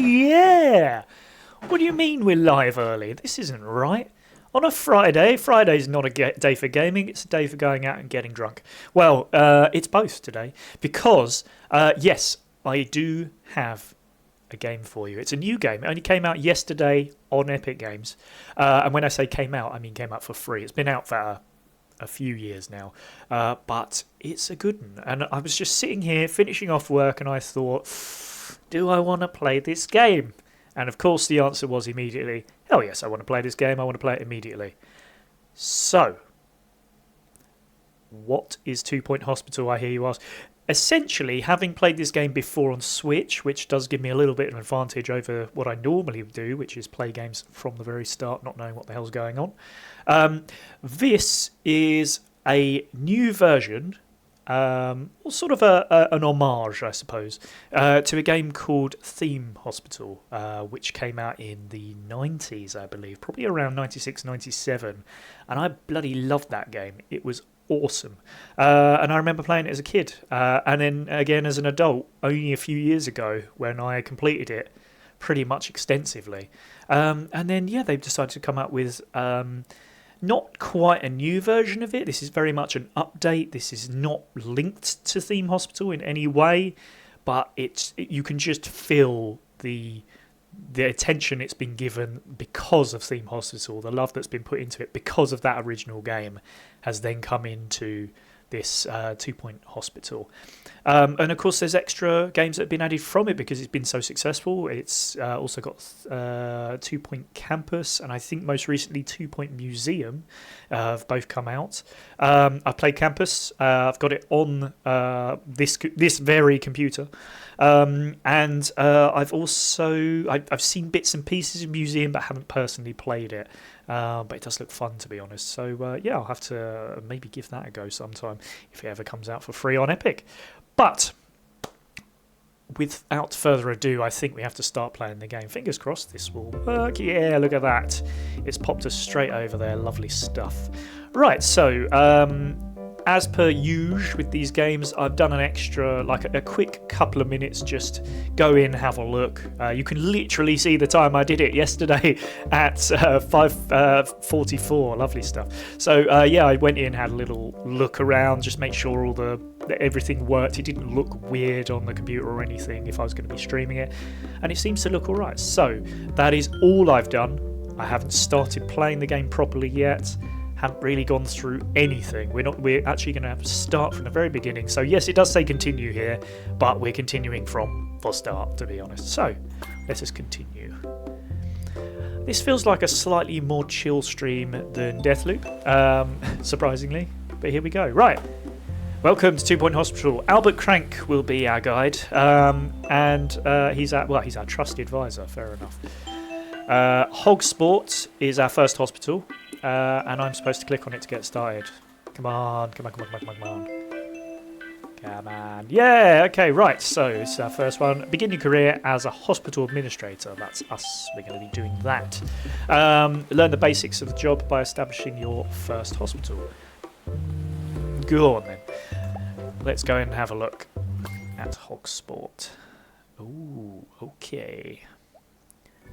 yeah! What do you mean we're live early? This isn't right. On a Friday, Friday's not a day for gaming, it's a day for going out and getting drunk. Well, it's both today, because, yes, I do have a game for you. It's a new game. It only came out yesterday on Epic Games. And when I say came out, I mean came out for free. It's been out for a few years now, but it's a good one. And I was just sitting here finishing off work and I thought, do I want to play this game? And of course the answer was immediately, hell yes, I want to play this game. I want to play it immediately. So, what is 2 Point Hospital, I hear you ask? Essentially, having played this game before on Switch, which does give me a little bit of an advantage over what I normally do, which is play games from the very start, not knowing what the hell's going on. This is a new version, or sort of an homage, I suppose, to a game called Theme Hospital, which came out in the 90s, I believe, probably around 96, 97. And I bloody loved that game. It was awesome. And I remember playing it as a kid, and then again as an adult only a few years ago when I completed it pretty much extensively. And then, yeah, they've decided to come out with not quite a new version of it. This is very much an update. This is not linked to Theme Hospital in any way, but you can just feel the attention it's been given because of Theme Hospital, the love that's been put into it because of that original game has then come into this 2 Point Hospital. And of course there's extra games that have been added from it because it's been so successful. It's also got 2 Point Campus and I think most recently 2 Point Museum have both come out. I've played Campus. I've got it on this very computer. And I've also I've seen bits and pieces of Museum but haven't personally played it. But it does look fun, to be honest. So, yeah, I'll have to maybe give that a go sometime if it ever comes out for free on Epic. But without further ado, I think we have to start playing the game. Fingers crossed this will work. Yeah, look at that. It's popped us straight over there. Lovely stuff. Right, so as per usual with these games, I've done an extra, like a quick couple of minutes, just go in, have a look. You can literally see the time I did it yesterday at 5:44. Lovely stuff. So yeah, I went in, had a little look around, just make sure everything worked. It didn't look weird on the computer or anything if I was going to be streaming it, and it seems to look all right. So that is all I've done. I haven't started playing the game properly yet. Haven't really gone through anything. We're actually going to have to start from the very beginning. So yes, it does say continue here, but we're continuing from the start, to be honest. So let us continue. This feels like a slightly more chill stream than Deathloop, surprisingly. But here we go. Right. Welcome to 2 Point Hospital. Albert Crank will be our guide, and he's our trusty advisor. Fair enough. Hog Sport is our first hospital. And I'm supposed to click on it to get started. Come on. Come on. Yeah, okay, right. So it's our first one. Begin your career as a hospital administrator. That's us. We're going to be doing that. Learn the basics of the job by establishing your first hospital. Go on then. Let's go and have a look at Hog Sport. Ooh, okay.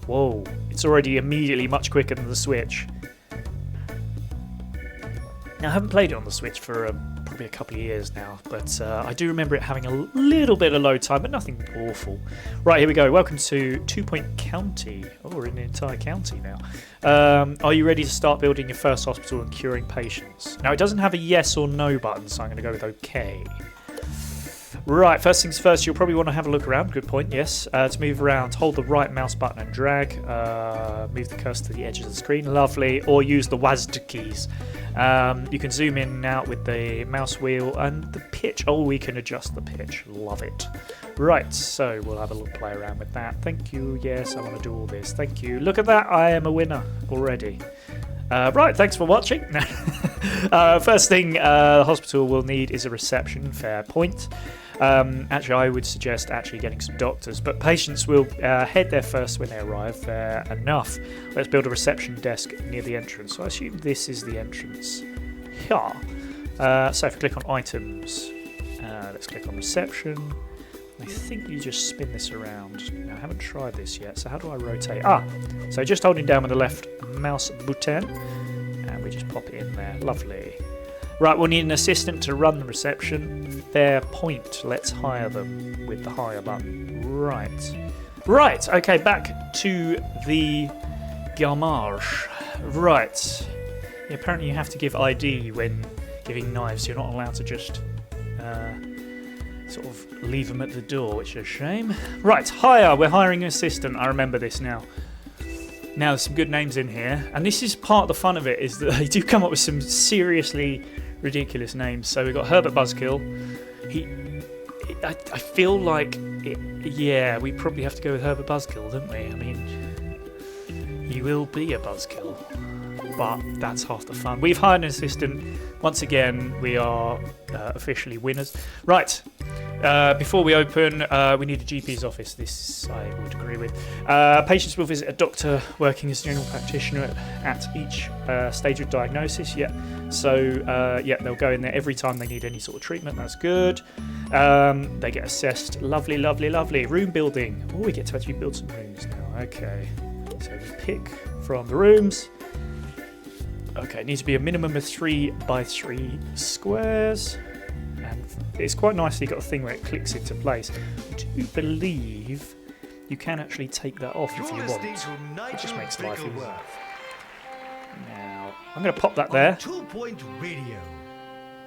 Whoa, it's already immediately much quicker than the Switch. Now, I haven't played it on the Switch for probably a couple of years now, but I do remember it having a little bit of load time, but nothing awful. Right, here we go. Welcome to 2 Point County. Oh, we're in the entire county now. Are you ready to start building your first hospital and curing patients? Now, it doesn't have a yes or no button, so I'm going to go with OK. Right, first things first, you'll probably want to have a look around. Good point, yes. To move around, hold the right mouse button and drag. Move the cursor to the edge of the screen. Lovely. Or use the WASD keys. You can zoom in and out with the mouse wheel and the pitch. Oh, we can adjust the pitch. Love it. Right, so we'll have a little play around with that. Thank you. Yes, I want to do all this. Thank you. Look at that. I am a winner already. Right, thanks for watching. First thing the hospital will need is a reception. Fair point. Actually, I would suggest getting some doctors, but patients will head there first when they arrive. Fair enough. Let's build a reception desk near the entrance. So I assume this is the entrance. Yeah. So if we click on items, let's click on reception. I think you just spin this around. Now, I haven't tried this yet, so how do I rotate? So just holding down with the left mouse button, and we just pop it in there. Lovely. Right, we'll need an assistant to run the reception. Fair point. Let's hire them with the hire button. Right, okay, back to the garage. Right. Yeah, apparently you have to give ID when giving knives. You're not allowed to just sort of leave them at the door, which is a shame. Right, hire. We're hiring an assistant. I remember this now. Now, there's some good names in here. And this is part of the fun of it, is that they do come up with some seriously ridiculous names. So we've got Herbert Buzzkill. I feel like, we probably have to go with Herbert Buzzkill, don't we? I mean, he will be a Buzzkill. But that's half the fun. We've hired an assistant. Once again, we are officially winners. Right. Before we open, we need a GP's office. This I would agree with. Patients will visit a doctor working as a general practitioner at each stage of diagnosis. Yeah. So, they'll go in there every time they need any sort of treatment. That's good. They get assessed. Lovely, lovely, lovely. Room building. Oh, we get to actually build some rooms now. Okay. So we pick from the rooms. Okay, it needs to be a minimum of 3 by 3 squares. And it's quite nicely got a thing where it clicks into place. I do believe you can actually take that off if you want. It just makes life easier. Now, I'm going to pop that there. 2-point radio.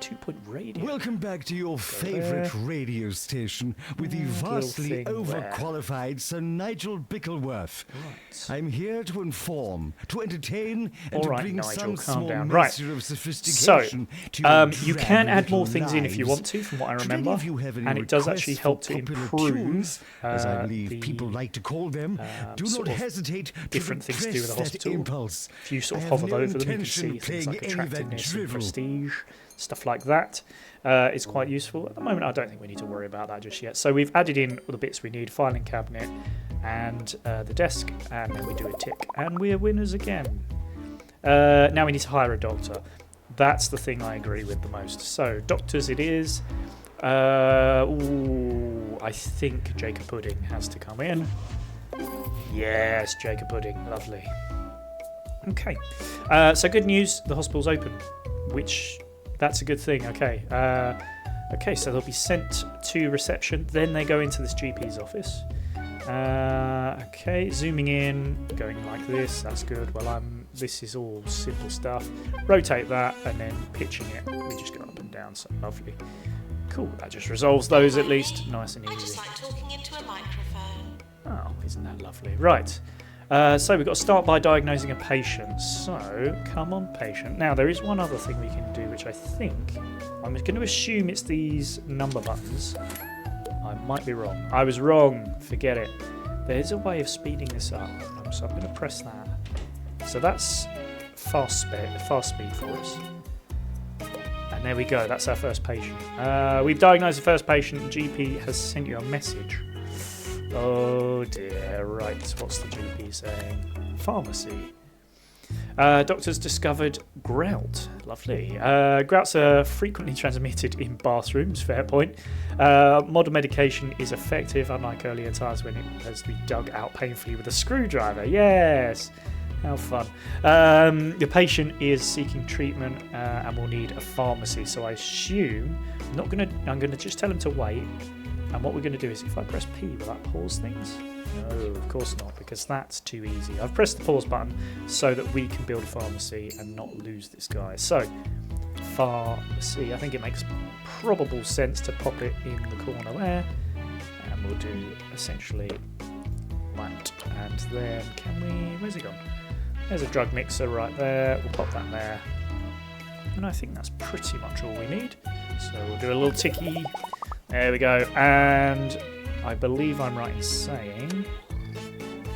2-point radio. Welcome back to your favourite radio station with the vastly overqualified Sir Nigel Bickleworth. Right. I'm here to inform, to entertain, and to bring Nigel, some small down. measure of sophistication to your you can drab add more little things in if you lives. want to, from what I Should any remember, of you have any and it does actually requests help for to popular improve tunes, as I believe the people like to call them. Do not sort of hesitate different to things to do with the repress that hospital. impulse. If you sort I of have hover no over them, you can intention see things like playing any of that attractiveness and drivel. prestige, stuff like that. It's quite useful. At the moment, I don't think we need to worry about that just yet. So we've added in all the bits we need, filing cabinet and the desk, and then we do a tick, and we're winners again. Now we need to hire a doctor. That's the thing I agree with the most. So, doctors it is. I think Jacob Pudding has to come in. Yes, Jacob Pudding. Lovely. Okay. So good news, the hospital's open, which... That's a good thing. Okay. Okay, so they'll be sent to reception. Then they go into this GP's office. Okay, zooming in, going like this. That's good. Well, this is all simple stuff. Rotate that and then pitching it. We just go up and down. So lovely. Cool. That just resolves those at least. Nice and easy. I just like talking into a microphone. Oh, isn't that lovely? Right. So we've got to start by diagnosing a patient. So, come on, patient. Now, there is one other thing we can do, which I think... I'm going to assume it's these number buttons. I might be wrong. I was wrong. Forget it. There's a way of speeding this up. So I'm going to press that. So that's fast speed for us. And there we go. That's our first patient. We've diagnosed the first patient. The GP has sent you a message. Oh dear, right, what's the GP saying? Pharmacy. Doctors discovered grout. Lovely. Grouts are frequently transmitted in bathrooms, fair point. Modern medication is effective, unlike earlier times when it has to be dug out painfully with a screwdriver. Yes! How fun. The patient is seeking treatment and will need a pharmacy, so I assume... I'm going to just tell him to wait. And what we're going to do is, if I press P, will that pause things? No, of course not, because that's too easy. I've pressed the pause button so that we can build a pharmacy and not lose this guy. So, pharmacy. I think it makes probable sense to pop it in the corner there. And we'll do, essentially, that. And then, where's it gone? There's a drug mixer right there. We'll pop that there. And I think that's pretty much all we need. So, we'll do a little ticky. There we go, and I believe I'm right in saying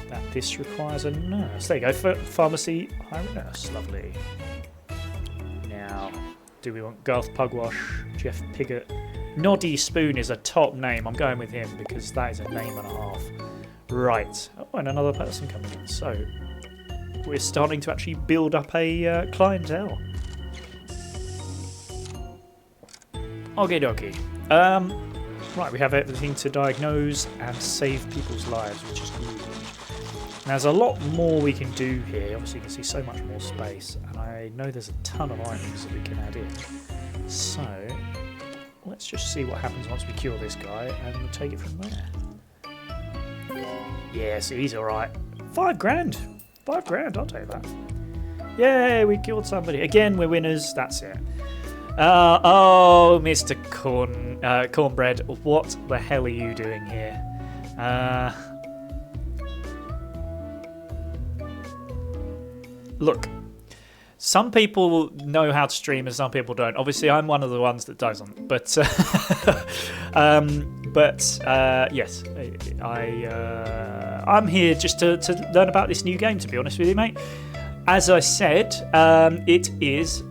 that this requires a nurse. There you go, pharmacy, hire a nurse, lovely. Now, do we want Garth Pugwash, Jeff Piggott? Noddy Spoon is a top name, I'm going with him because that is a name and a half. Right, oh, and another person coming in, so we're starting to actually build up a clientele. Okie dokie. Right, we have everything to diagnose and save people's lives, which is huge. Now, there's a lot more we can do here. Obviously, you can see so much more space, and I know there's a ton of items that we can add in. So, let's just see what happens once we cure this guy, and we'll take it from there. Yeah, see, he's alright. 5 grand! 5 grand, I'll take that. Yay, we killed somebody. Again, we're winners, that's it. Oh, Mr. Cornbread, what the hell are you doing here? Look, some people know how to stream and some people don't. Obviously, I'm one of the ones that doesn't. But, yes, I'm here just to learn about this new game, to be honest with you, mate. As I said, it is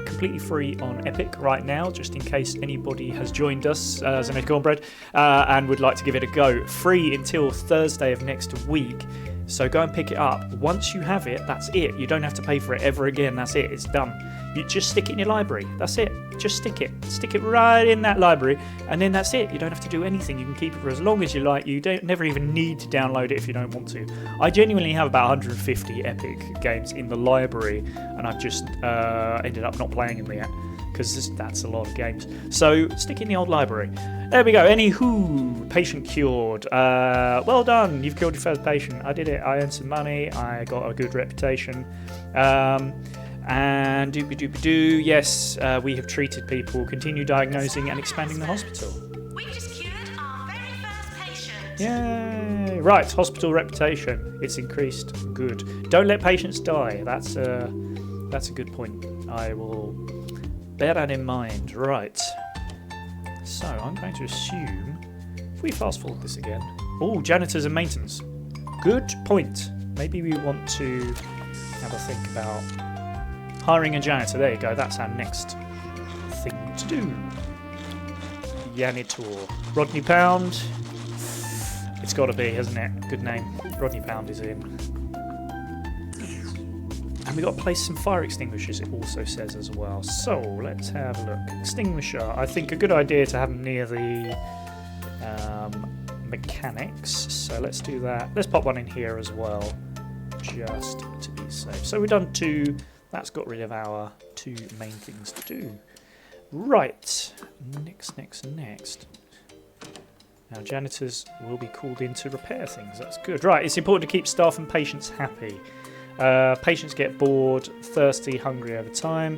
completely free on Epic right now, just in case anybody has joined us as an Cornbread and would like to give it a go. Free until Thursday of next week. So go and pick it up. Once you have it, that's it. You don't have to pay for it ever again. That's it. It's done. You just stick it in your library. That's it. Just stick it. Stick it right in that library, and then that's it. You don't have to do anything. You can keep it for as long as you like. You don't never even need to download it if you don't want to. I genuinely have about 150 Epic games in the library, and I've just ended up not playing them yet because that's a lot of games. So stick it in the old library. There we go. Anywho, patient cured. Well done. You've killed your first patient. I did it. I earned some money. I got a good reputation. And doopy-doopy-doo. Yes, we have treated people. Continue diagnosing and expanding the hospital. We just cured our very first patient. Yay! Right, hospital reputation. It's increased. Good. Don't let patients die. That's a good point. I will bear that in mind. Right. So I'm going to assume if we fast forward this again. Oh, janitors and maintenance. Good point. Maybe we want to have a think about hiring a janitor. There you go. That's our next thing to do. Janitor. Rodney Pound. It's got to be, hasn't it? Good name. Rodney Pound is in. And we've got to place some fire extinguishers, it also says as well. So, let's have a look. Extinguisher. I think a good idea to have them near the mechanics. So let's do that. Let's pop one in here as well, just to be safe. So we've done 2. That's got rid of our 2 main things to do. Right. Next. Now, janitors will be called in to repair things. That's good. Right, it's important to keep staff and patients happy. Patients get bored, thirsty, hungry over time.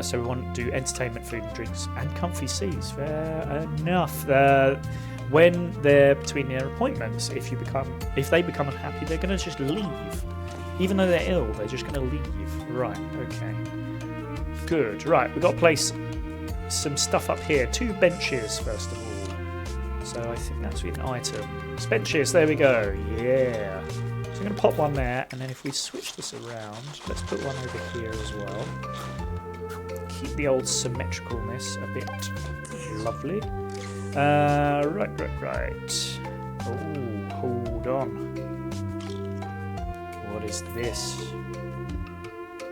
So we want to do entertainment, food and drinks, and comfy seats. Fair enough. When they're between their appointments, if they become unhappy, they're going to just leave. Even though they're ill, they're just going to leave. Right, okay. Good. Right, we've got to place some stuff up here. 2 benches, first of all. So I think that's an item. Benches, there we go. Yeah. So I'm going to pop one there, and then if we switch this around, let's put one over here as well. Keep the old symmetricalness a bit lovely. Right. Oh, hold on. What is this?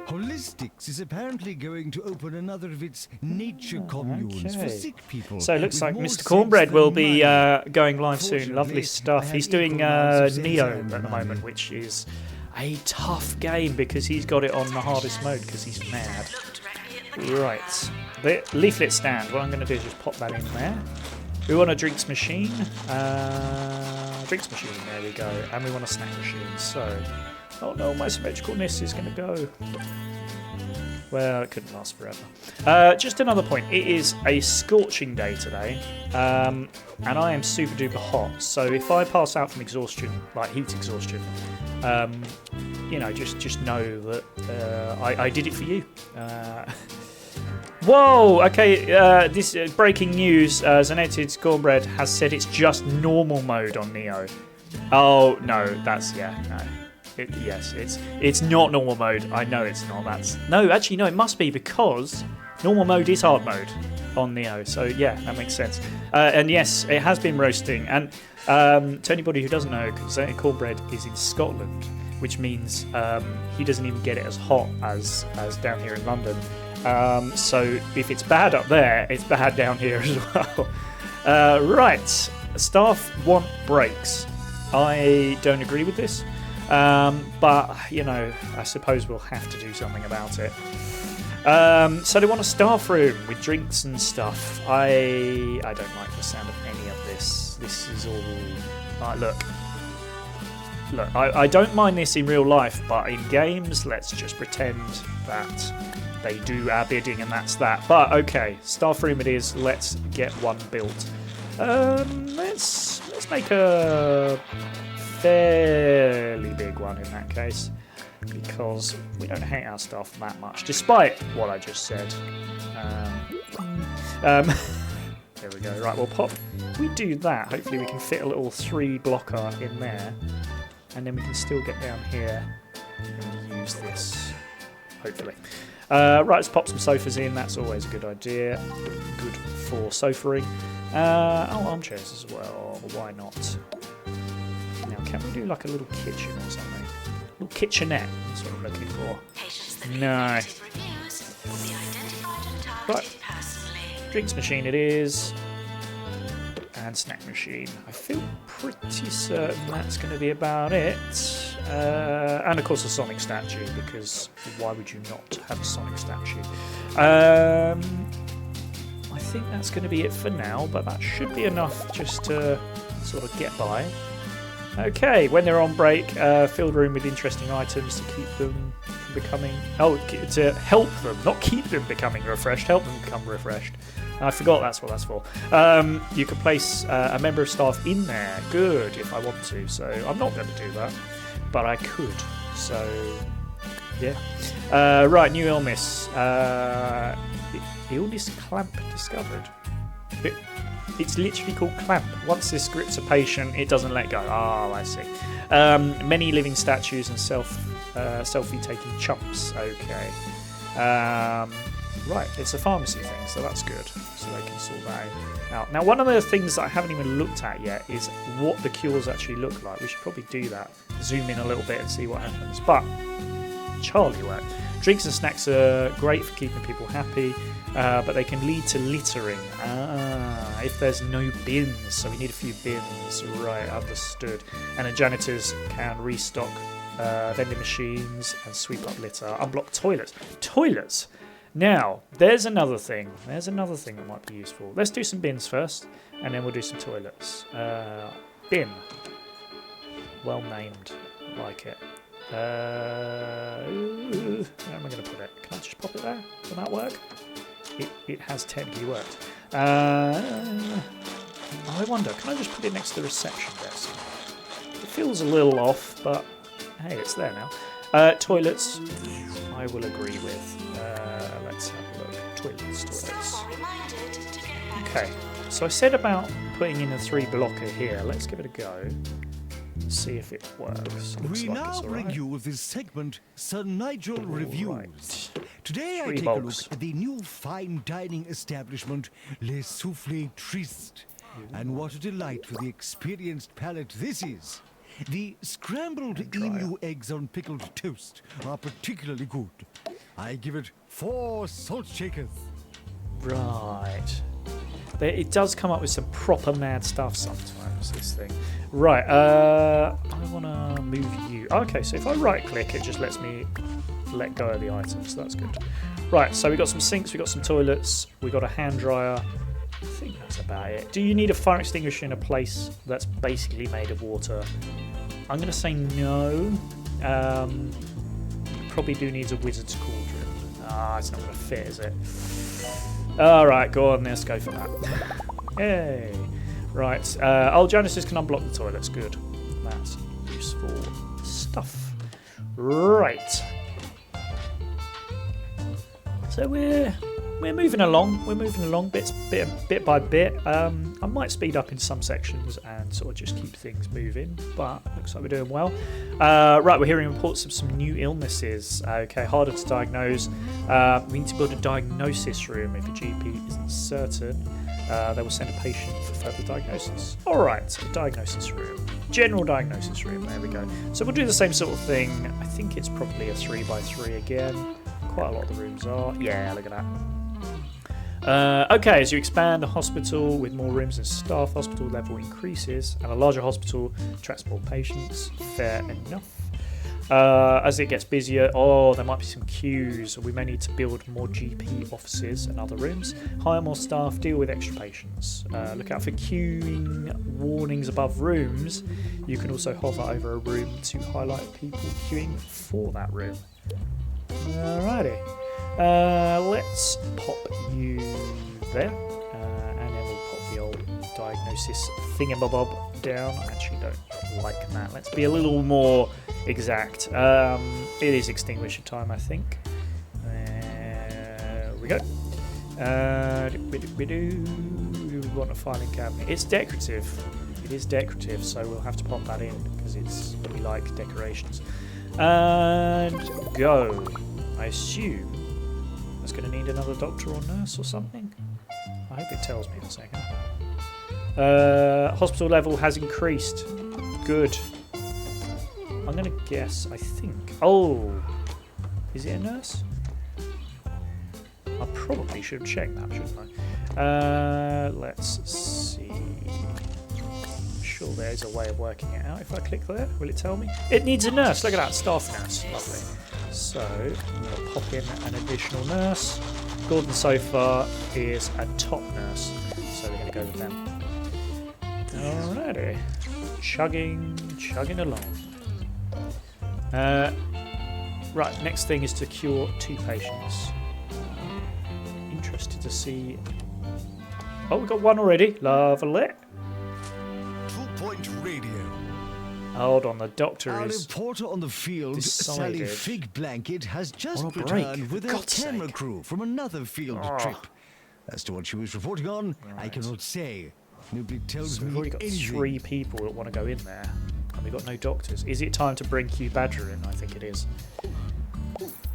Holistics is apparently going to open another of its nature communes for sick people. So it looks like with more Mr. Cornbread sense will than be mine. going live soon. Fortunately, Lovely stuff. I He's have doing equal amounts of Neo sense at the and moment, money. which is a tough game because he's got it on the hardest mode because he's mad. Look directly at the Right. The leaflet stand. What I'm going to do is just pop that in there. We want a drinks machine. Drinks machine. There we go. And we want a snack machine. So, oh no, my symmetricalness is going to go. Well, it couldn't last forever. Just another point. It is a scorching day today, and I am super duper hot. So if I pass out from exhaustion, like heat exhaustion, just know that I did it for you. Whoa! Okay, this breaking news. Zanetted Cornbread has said it's just normal mode on Neo. Oh no, no. It's not normal mode. I know it's not. No, it must be because normal mode is hard mode on Neo. So yeah, that makes sense. And yes, it has been roasting. And to anybody who doesn't know, Zanetted Cornbread is in Scotland, which means he doesn't even get it as hot as down here in London. So if it's bad up there, it's bad down here as well. Right. Staff want breaks. I don't agree with this. But, you know, I suppose we'll have to do something about it. So they want a staff room with drinks and stuff. I don't like the sound of any of this. This is all... look, I don't mind this in real life, but in games, let's just pretend that they do our bidding and that's that. But, okay, staff room it is. Let's get one built. Let's make a fairly big one in that case, because we don't hate our staff that much, despite what I just said. There we go. Right, we'll pop. If we do that, hopefully we can fit a little 3 blocker in there, and then we can still get down here and use this, hopefully. Right, let's pop some sofas in. That's always a good idea. Good for sofaing. Armchairs as well. Why not? Now, can we do like a little kitchen or something? A little kitchenette. That's what I'm looking for. No. Right. Drinks machine it is. And snack machine. I feel pretty certain that's going to be about it. And of course a Sonic statue, because why would you not have a Sonic statue? I think that's going to be it for now, but that should be enough just to sort of get by. Okay, when they're on break, fill the room with interesting items to keep them from becoming... Oh, to help them, not keep them becoming refreshed, help them become refreshed. I forgot that's what that's for. You can place a member of staff in there. Good, if I want to. So I'm not going to do that, but I could. So, yeah. Right, new illness. Illness clamp discovered. It's literally called clamp. Once this grips a patient, it doesn't let go. Oh, I see. Many living statues and selfie-taking chumps. Okay. Right, it's a pharmacy thing, so that's good. So they can sort that out. Now, one of the things that I haven't even looked at yet is what the cures actually look like. We should probably do that. Zoom in a little bit and see what happens. But, Charlie work. Drinks and snacks are great for keeping people happy, but they can lead to littering. If there's no bins, so we need a few bins. Right, understood. And then janitors can restock vending machines and sweep up litter. Unblock toilets. Toilets! Now, there's another thing. There's another thing that might be useful. Let's do some bins first, and then we'll do some toilets. Bin. Well named. Like it. Where am I going to put it? Can I just pop it there? Will that work? It has technically worked. I wonder, can I just put it next to the reception desk? It feels a little off, but hey, it's there now. Toilets, I will agree with. Let's have a look. Toilets. Okay, so I said about putting in a 3 blocker here. Let's give it a go. See if it works. We like now bring right. you with this segment Sir Nigel Reviews. Right. Today I 3 take bolts. a look at the new fine dining establishment Les Soufflés Tristes. And what a delight for the experienced palate this is. The scrambled emu eggs on pickled toast are particularly good. I give it 4 salt shakers. Right. It does come up with some proper mad stuff sometimes, this thing. Right, I want to move you. Okay, so if I right-click, it just lets me let go of the items. That's good. Right, so we've got some sinks, we've got some toilets, we've got a hand dryer. I think that's about it. Do you need a fire extinguisher in a place that's basically made of water? I'm going to say no. Probably do needs a wizard's cauldron. It's not going to fit, is it? Alright, go on, let's go for that. Yay! Right, janitors can unblock the toilets, good. That's useful stuff. Right. So we're moving along. We're moving along bit by bit. I might speed up in some sections and sort of just keep things moving, but looks like we're doing well. Right, we're hearing reports of some new illnesses. Okay, harder to diagnose. We need to build a diagnosis room. If a GP isn't certain, they will send a patient for further diagnosis. All right, so diagnosis room. General diagnosis room, there we go. So we'll do the same sort of thing. I think it's probably a 3x3 again. Quite a lot of the rooms are. Yeah, look at that. Okay, as you expand the hospital with more rooms and staff, hospital level increases, and a larger hospital attracts more patients. Fair enough. As it gets busier, there might be some queues. We may need to build more GP offices and other rooms. Hire more staff, deal with extra patients. Look out for queuing warnings above rooms. You can also hover over a room to highlight people queuing for that room. Alrighty. Let's pop you there. And then we'll pop the old diagnosis thingamabob down. I actually don't like that. Let's be a little more exact. It is extinguisher time, I think. There we go. We want a filing cabinet. It's decorative. It is decorative, so we'll have to pop that in because we like decorations. And go. I assume that's going to need another doctor or nurse or something. I hope it tells me in a second. Hospital level has increased. Good. I'm going to guess, I think... Oh! Is it a nurse? I probably should have checked that, shouldn't I? Let's see... I'm sure there's a way of working it out. If I click there, will it tell me? It needs a nurse! Look at that, staff nurse. Lovely. So, I'm going to pop in an additional nurse. Gordon so far is a top nurse, so we're going to go with them. Alrighty. Chugging along. Right, next thing is to cure 2 patients. Interested to see... Oh, we've got 1 already. Lovely. 2-point radio. Hold on, the doctor Our is... reporter on the field, Sally decided- Fig Blanket, has just On a break, returned for with her God's camera sake. crew from another field trip. As to what she was reporting on, I Right. cannot say. Nobody tells So we've me already got anything. 3 people that want to go in there. And we've got no doctors. Is it time to bring Q Badger in? I think it is.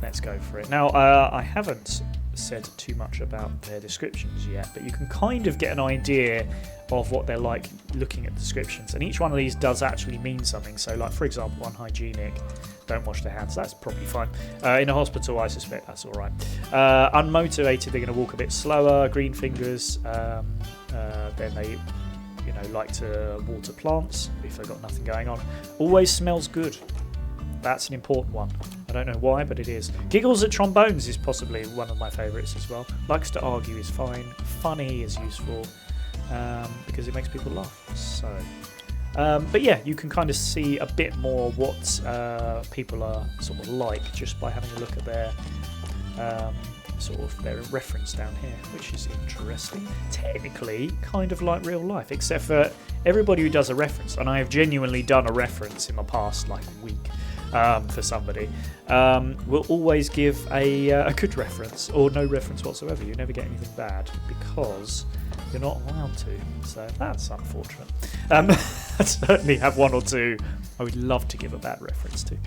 Let's go for it. Now, I haven't said too much about their descriptions yet, but you can kind of get an idea of what they're like looking at descriptions. And each one of these does actually mean something. So, like, for example, unhygienic, don't wash their hands. That's probably fine. In a hospital, I suspect that's all right. Unmotivated, they're going to walk a bit slower. Green fingers, then they... like to water plants if they've got nothing going on. Always smells good. That's an important one. I don't know why, but it is. Giggles at trombones is possibly one of my favourites as well. Likes to argue is fine. Funny is useful because it makes people laugh. So, but yeah, you can kind of see a bit more what people are sort of like just by having a look at their sort of their reference down here, which is interesting. Technically, kind of like real life, except for everybody who does a reference, and I have genuinely done a reference in the past like week for somebody, will always give a good reference or no reference whatsoever. You never get anything bad because you're not allowed to. So that's unfortunate. I certainly have 1 or 2 I would love to give a bad reference to.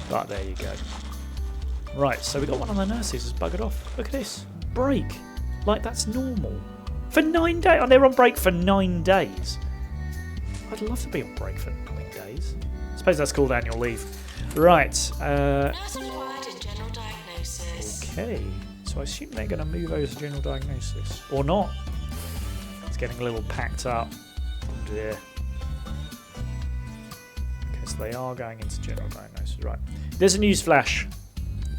But there you go. Right, so we got one of the nurses has buggered off. Look at this. Break. Like that's normal. For 9 days. Oh, they're on break for 9 days. I'd love to be on break for 9 days. I suppose that's called annual leave. Right. Nurse required in general diagnosis. Okay. So I assume they're going to move over to general diagnosis. Or not. It's getting a little packed up. Oh dear. Okay, so they are going into general diagnosis. Right. There's a news flash.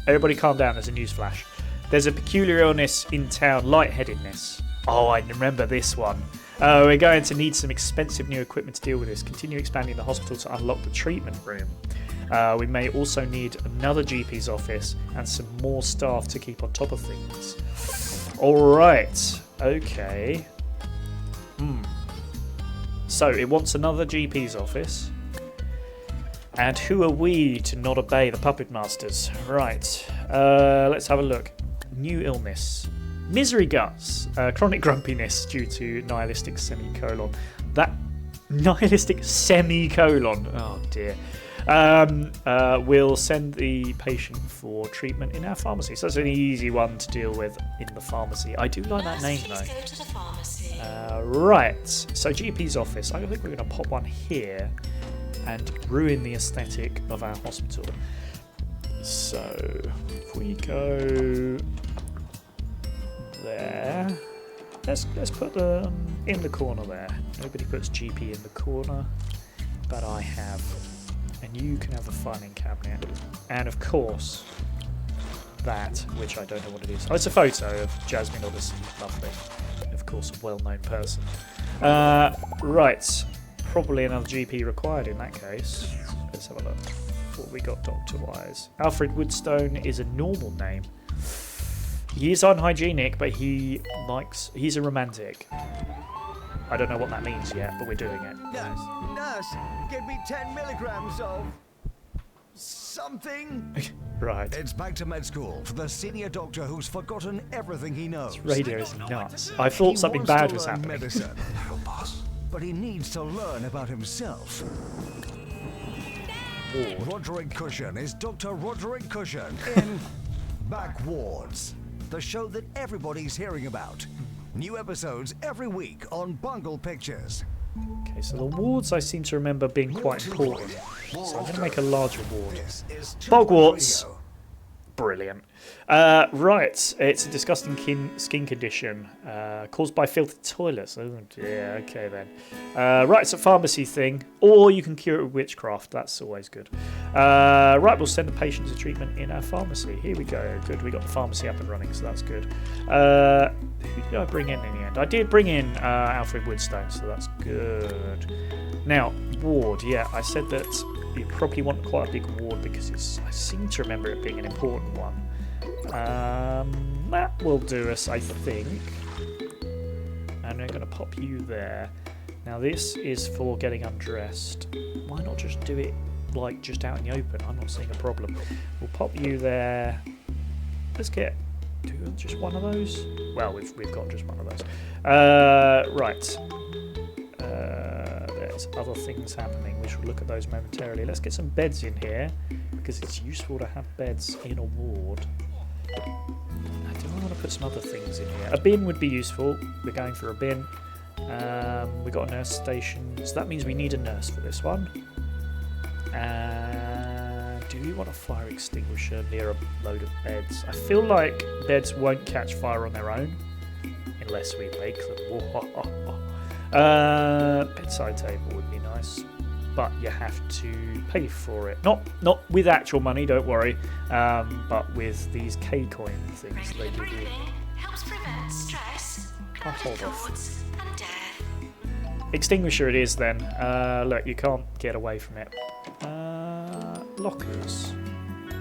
Everybody calm down, there's a news flash. There's a peculiar illness in town, lightheadedness. Oh, I remember this one. We're going to need some expensive new equipment to deal with this. Continue expanding the hospital to unlock the treatment room. We may also need another GP's office and some more staff to keep on top of things. Alright, okay. So, it wants another GP's office. And who are we to not obey the puppet masters? Right, let's have a look. New illness. Misery guts. Chronic grumpiness due to nihilistic semicolon. That nihilistic semicolon. Oh dear. We'll send the patient for treatment in our pharmacy. So that's an easy one to deal with in the pharmacy. I do like that name Please though. go to the pharmacy. Right, so GP's office. I think we're going to pop one here and ruin the aesthetic of our hospital. So if we go there, let's put them in the corner there. Nobody puts GP in the corner, but I have, and you can have the filing cabinet, and of course that, which I don't know what it is. Oh, it's a photo of Jasmine Odyssey. Lovely. Of course, a well-known person. Right, probably another GP required in that case. Let's have a look. What we got doctor-wise. Alfred Woodstone is a normal name. He is unhygienic, but he's a romantic. I don't know what that means yet, but we're doing it. Nurse, give me 10 milligrams of something. Right. It's back to med school for the senior doctor who's forgotten everything he knows. Radio is nuts. I thought something bad was happening. Medicine, but he needs to learn about himself. Roderick Cushion is Dr. Roderick Cushion in Backwards, the show that everybody's hearing about. New episodes every week on Bungle Pictures. Okay, so the wards I seem to remember being quite important. So I'm going to make a larger ward. Hogwarts. Brilliant. Right, it's a disgusting skin condition caused by filthy toilets. Oh dear, okay then. Right, it's a pharmacy thing, or you can cure it with witchcraft. That's always good. Right, we'll send the patient to treatment in our pharmacy. Here we go. Good, we got the pharmacy up and running, so that's good. Who did I bring in the end? I did bring in Alfred Woodstone, so that's good. Now, ward. Yeah, I said that you probably want quite a big ward because I seem to remember it being an important one. That will do us, I think. And we're going to pop you there. Now this is for getting undressed. Why not just do it like just out in the open? I'm not seeing a problem. We'll pop you there. Let's get just one of those. Well, we've got just one of those. Right. There's other things happening. We should look at those momentarily. Let's get some beds in here because it's useful to have beds in a ward. I do want to put some other things in here. A bin would be useful. We're going for a bin. We've got a nurse station, so that means we need a nurse for this one. Do we want a fire extinguisher near a load of beds? I feel like beds won't catch fire on their own unless we make them. Bedside table would be nice, but you have to pay for it. Not with actual money, don't worry, but with these K-coin things they give you. Helps prevent stress, I'll hold off. thoughts, and death. Extinguisher it is then. Look, you can't get away from it. Lockers.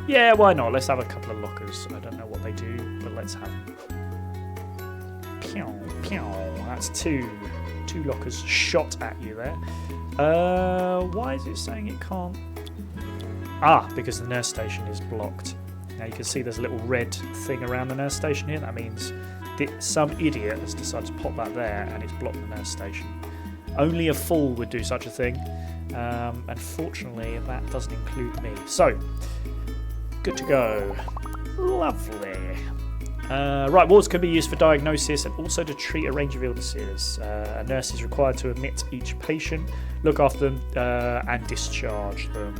Yeah, why not? Let's have a couple of lockers. I don't know what they do, but let's have them. Pew, pew. That's two lockers shot at you there. Why is it saying it can't? Because the nurse station is blocked. Now you can see there's a little red thing around the nurse station here. That means some idiot has decided to pop that there and it's blocked the nurse station. Only a fool would do such a thing. Unfortunately, that doesn't include me. So, good to go. Lovely. Right, wards can be used for diagnosis and also to treat a range of illnesses. A nurse is required to admit each patient, look after them, and discharge them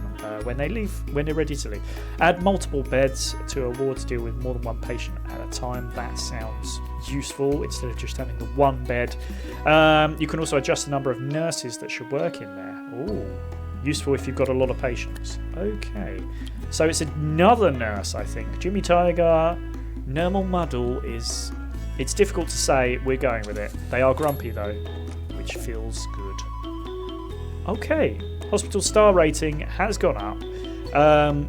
when they're ready to leave. Add multiple beds to a ward to deal with more than one patient at a time. That sounds useful instead of just having the one bed. You can also adjust the number of nurses that should work in there. Ooh, useful if you've got a lot of patients. Okay, so it's another nurse, I think. Jimmy Tiger. Nermal Muddle is... It's difficult to say. We're going with it. They are grumpy, though, which feels good. Okay. Hospital star rating has gone up.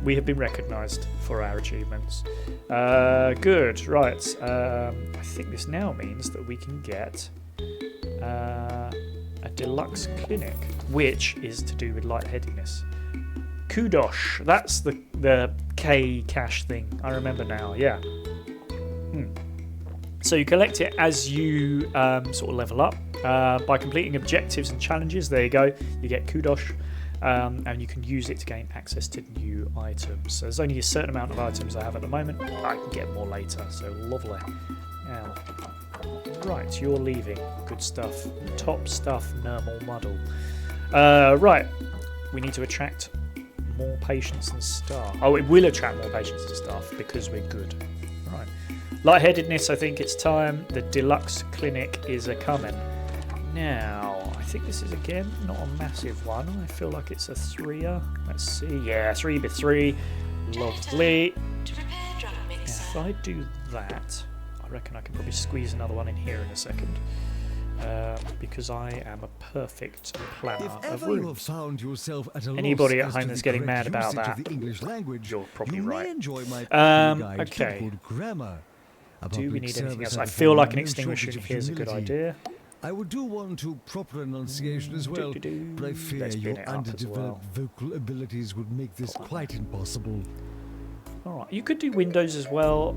We have been recognised for our achievements. Good. Right. I think this now means that we can get a deluxe clinic, which is to do with lightheadedness. Kudosh. That's the K cash thing. I remember now. Yeah. So you collect it as you sort of level up by completing objectives and challenges. There you go. You get Kudosh, and you can use it to gain access to new items. So there's only a certain amount of items I have at the moment. I can get more later. So lovely. Now, right, you're leaving. Good stuff. Top stuff. Nermal Muddle. Right, we need to attract more patients and staff. Oh, it will attract more patients and staff because we're good. Right. Lightheadedness, I think it's time. The deluxe clinic is a coming. Now, I think this is, again, not a massive one. I feel like it's a 3er. Let's see. Yeah, 3x3. Lovely. To repair drug Now, mixer. if I do that, I reckon I can probably squeeze another one in here in a second. Because I am a perfect planner If of ever you have rooms. found yourself at a Anybody loss at as home to that's the getting correct mad about usage that, of the English language, you're probably you right. may enjoy my guide Okay. called Grammar. A Do we public need anything service else? I ad feel for like an no extinguisher shortage of here's a good humility. idea. I would do one to proper enunciation as well, Do-do-do. but I fear Let's your bin it up as underdeveloped well. vocal abilities would make this quite impossible. Alright, you could do windows as well.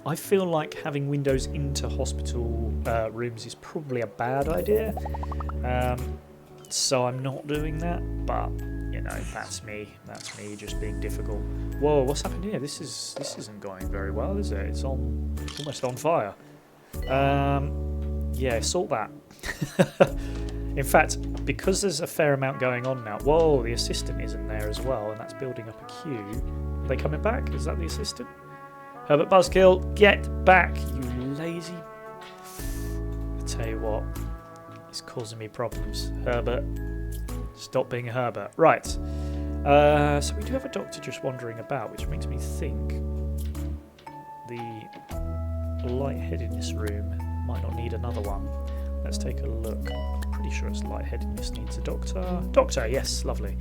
I feel like having windows into hospital rooms is probably a bad idea. So I'm not doing that, but you know, that's me. That's me just being difficult. Whoa, what's happened here? This isn't going very well, is it? It's almost on fire. Yeah, sort that. In fact, because there's a fair amount going on now. Whoa, the assistant isn't there as well, and that's building up a queue. Are they coming back? Is that the assistant? Herbert Buzzkill, get back, you lazy... I tell you what, it's causing me problems. Herbert, stop being a Herbert. Right, so we do have a doctor just wandering about, which makes me think the lightheadedness room might not need another one. Let's take a look. Pretty sure it's lightheadedness needs a doctor. Doctor, yes, lovely.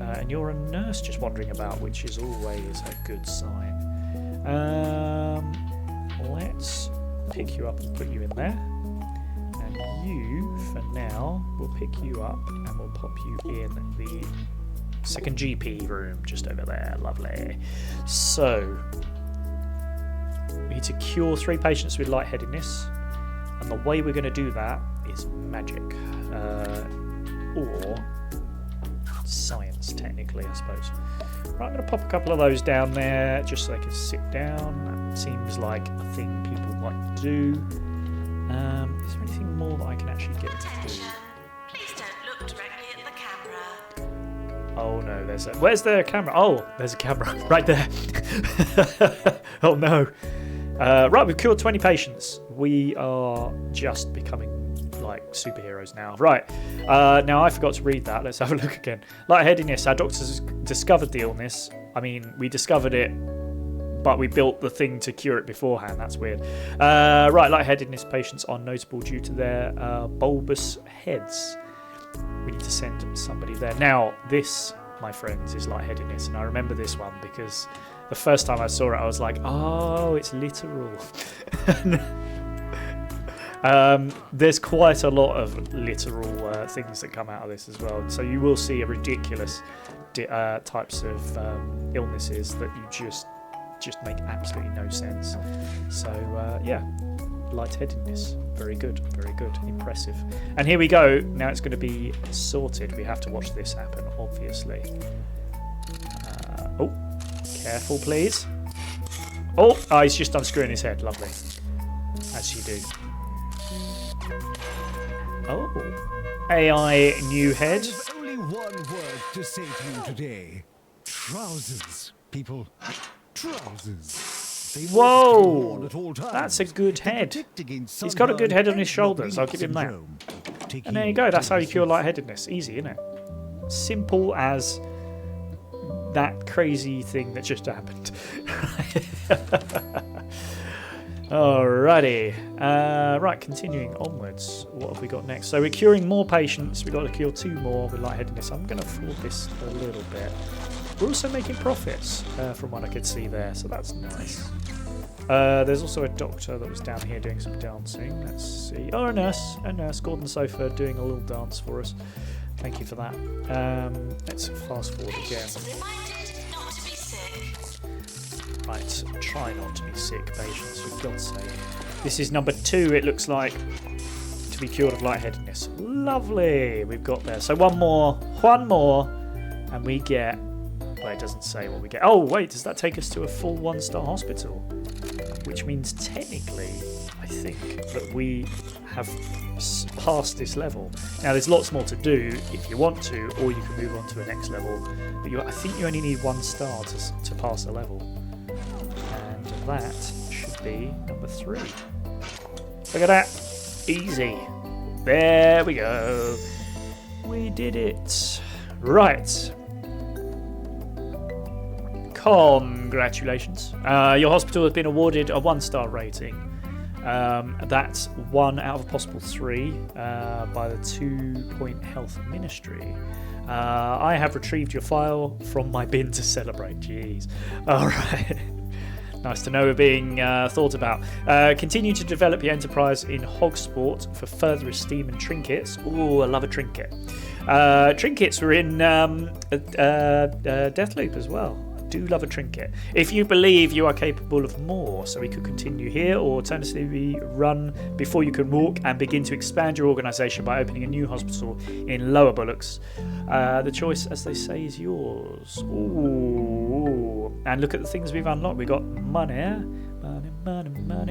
And you're a nurse just wandering about, which is always a good sign. Let's pick you up and put you in there. And you, for now, we'll pick you up and we'll pop you in the second GP room just over there. Lovely. So, we need to cure 3 patients with lightheadedness. And the way we're going to do that is magic. Or science, technically, I suppose. Right, I'm going to pop a couple of those down there just so they can sit down. That seems like a thing people like to do. Is there anything more that I can actually get to do? Attention. Please don't look directly at the camera. Oh no, there's a... Where's the camera? Oh, there's a camera right there. Oh no. Right, we've cured 20 patients. We are just becoming like superheroes now. Right, now I forgot to read that. Let's have a look again. Lightheadedness, our doctors discovered the illness. I mean, we discovered it, but we built the thing to cure it beforehand. That's weird. Right, lightheadedness patients are notable due to their bulbous heads. We need to send somebody there. Now, this, my friends, is lightheadedness, and I remember this one because the first time I saw it, I was like, oh, it's literal. There's quite a lot of literal things that come out of this as well. So you will see a ridiculous types of illnesses that you just make absolutely no sense. So yeah, lightheadedness, very good, impressive. And here we go. Now it's going to be sorted. We have to watch this happen, obviously. Oh, careful, please. Oh, he's just unscrewing his head. Lovely, as you do. Oh, AI new head. There's only one word to say to you today. Trousers, people. Trousers. They must be worn Whoa, at all times that's a good to head. protect against He's got a good sunburn head on his and shoulders, I'll Robbie give him that. syndrome. Take And there you heed go, to that's how you cure yourself. lightheadedness. Easy, isn't it? Simple as that crazy thing that just happened. Alrighty. Right, continuing onwards. What have we got next? So we're curing more patients. We've got to cure 2 more with lightheadedness. I'm going to afford this a little bit. We're also making profits from what I could see there, so that's nice. There's also a doctor that was down here doing some dancing. Let's see. Oh, a nurse. Gordon Sofa doing a little dance for us. Thank you for that. Let's fast forward again. Reminded not to be sick. Right, try not to be sick, patients, for God's sake. This is number 2, it looks like, to be cured of lightheadedness. Lovely, we've got there. So one more, and we get... Well, it doesn't say what we get. Oh, wait, does that take us to a full 1-star hospital? Which means technically, I think, that we have passed this level. Now there's lots more to do if you want to, or you can move on to the next level. But I think you only need 1 star to pass a level, and that should be number 3. Look at that, easy. There we go. We did it. Right. Congratulations. Your hospital has been awarded a 1-star rating. That's 1 out of a possible 3 by the 2 Point Health Ministry. I have retrieved your file from my bin to celebrate. Jeez. All right. Nice to know we're being thought about. Continue to develop your enterprise in hog sport for further esteem and trinkets. Ooh, I love a trinket. Trinkets were in Deathloop as well. Do love a trinket. If you believe you are capable of more, so we could continue here, or alternatively run before you can walk and begin to expand your organisation by opening a new hospital in Lower Bullocks. The choice, as they say, is yours. Ooh. And look at the things we've unlocked. We've got money.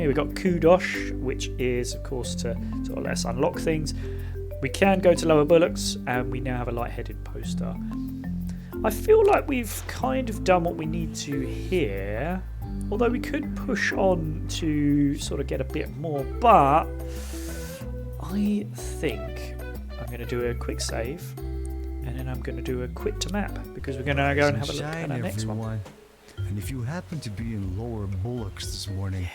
We've got Kudosh, which is, of course, to sort of let us unlock things. We can go to Lower Bullocks, and we now have a light-headed poster. I feel like we've kind of done what we need to here, although we could push on to sort of get a bit more, but I think I'm going to do a quick save, and then I'm going to do a quit to map, because we're going to go and have a look at our next one. And if you happen to be in Lower Bullocks this morning,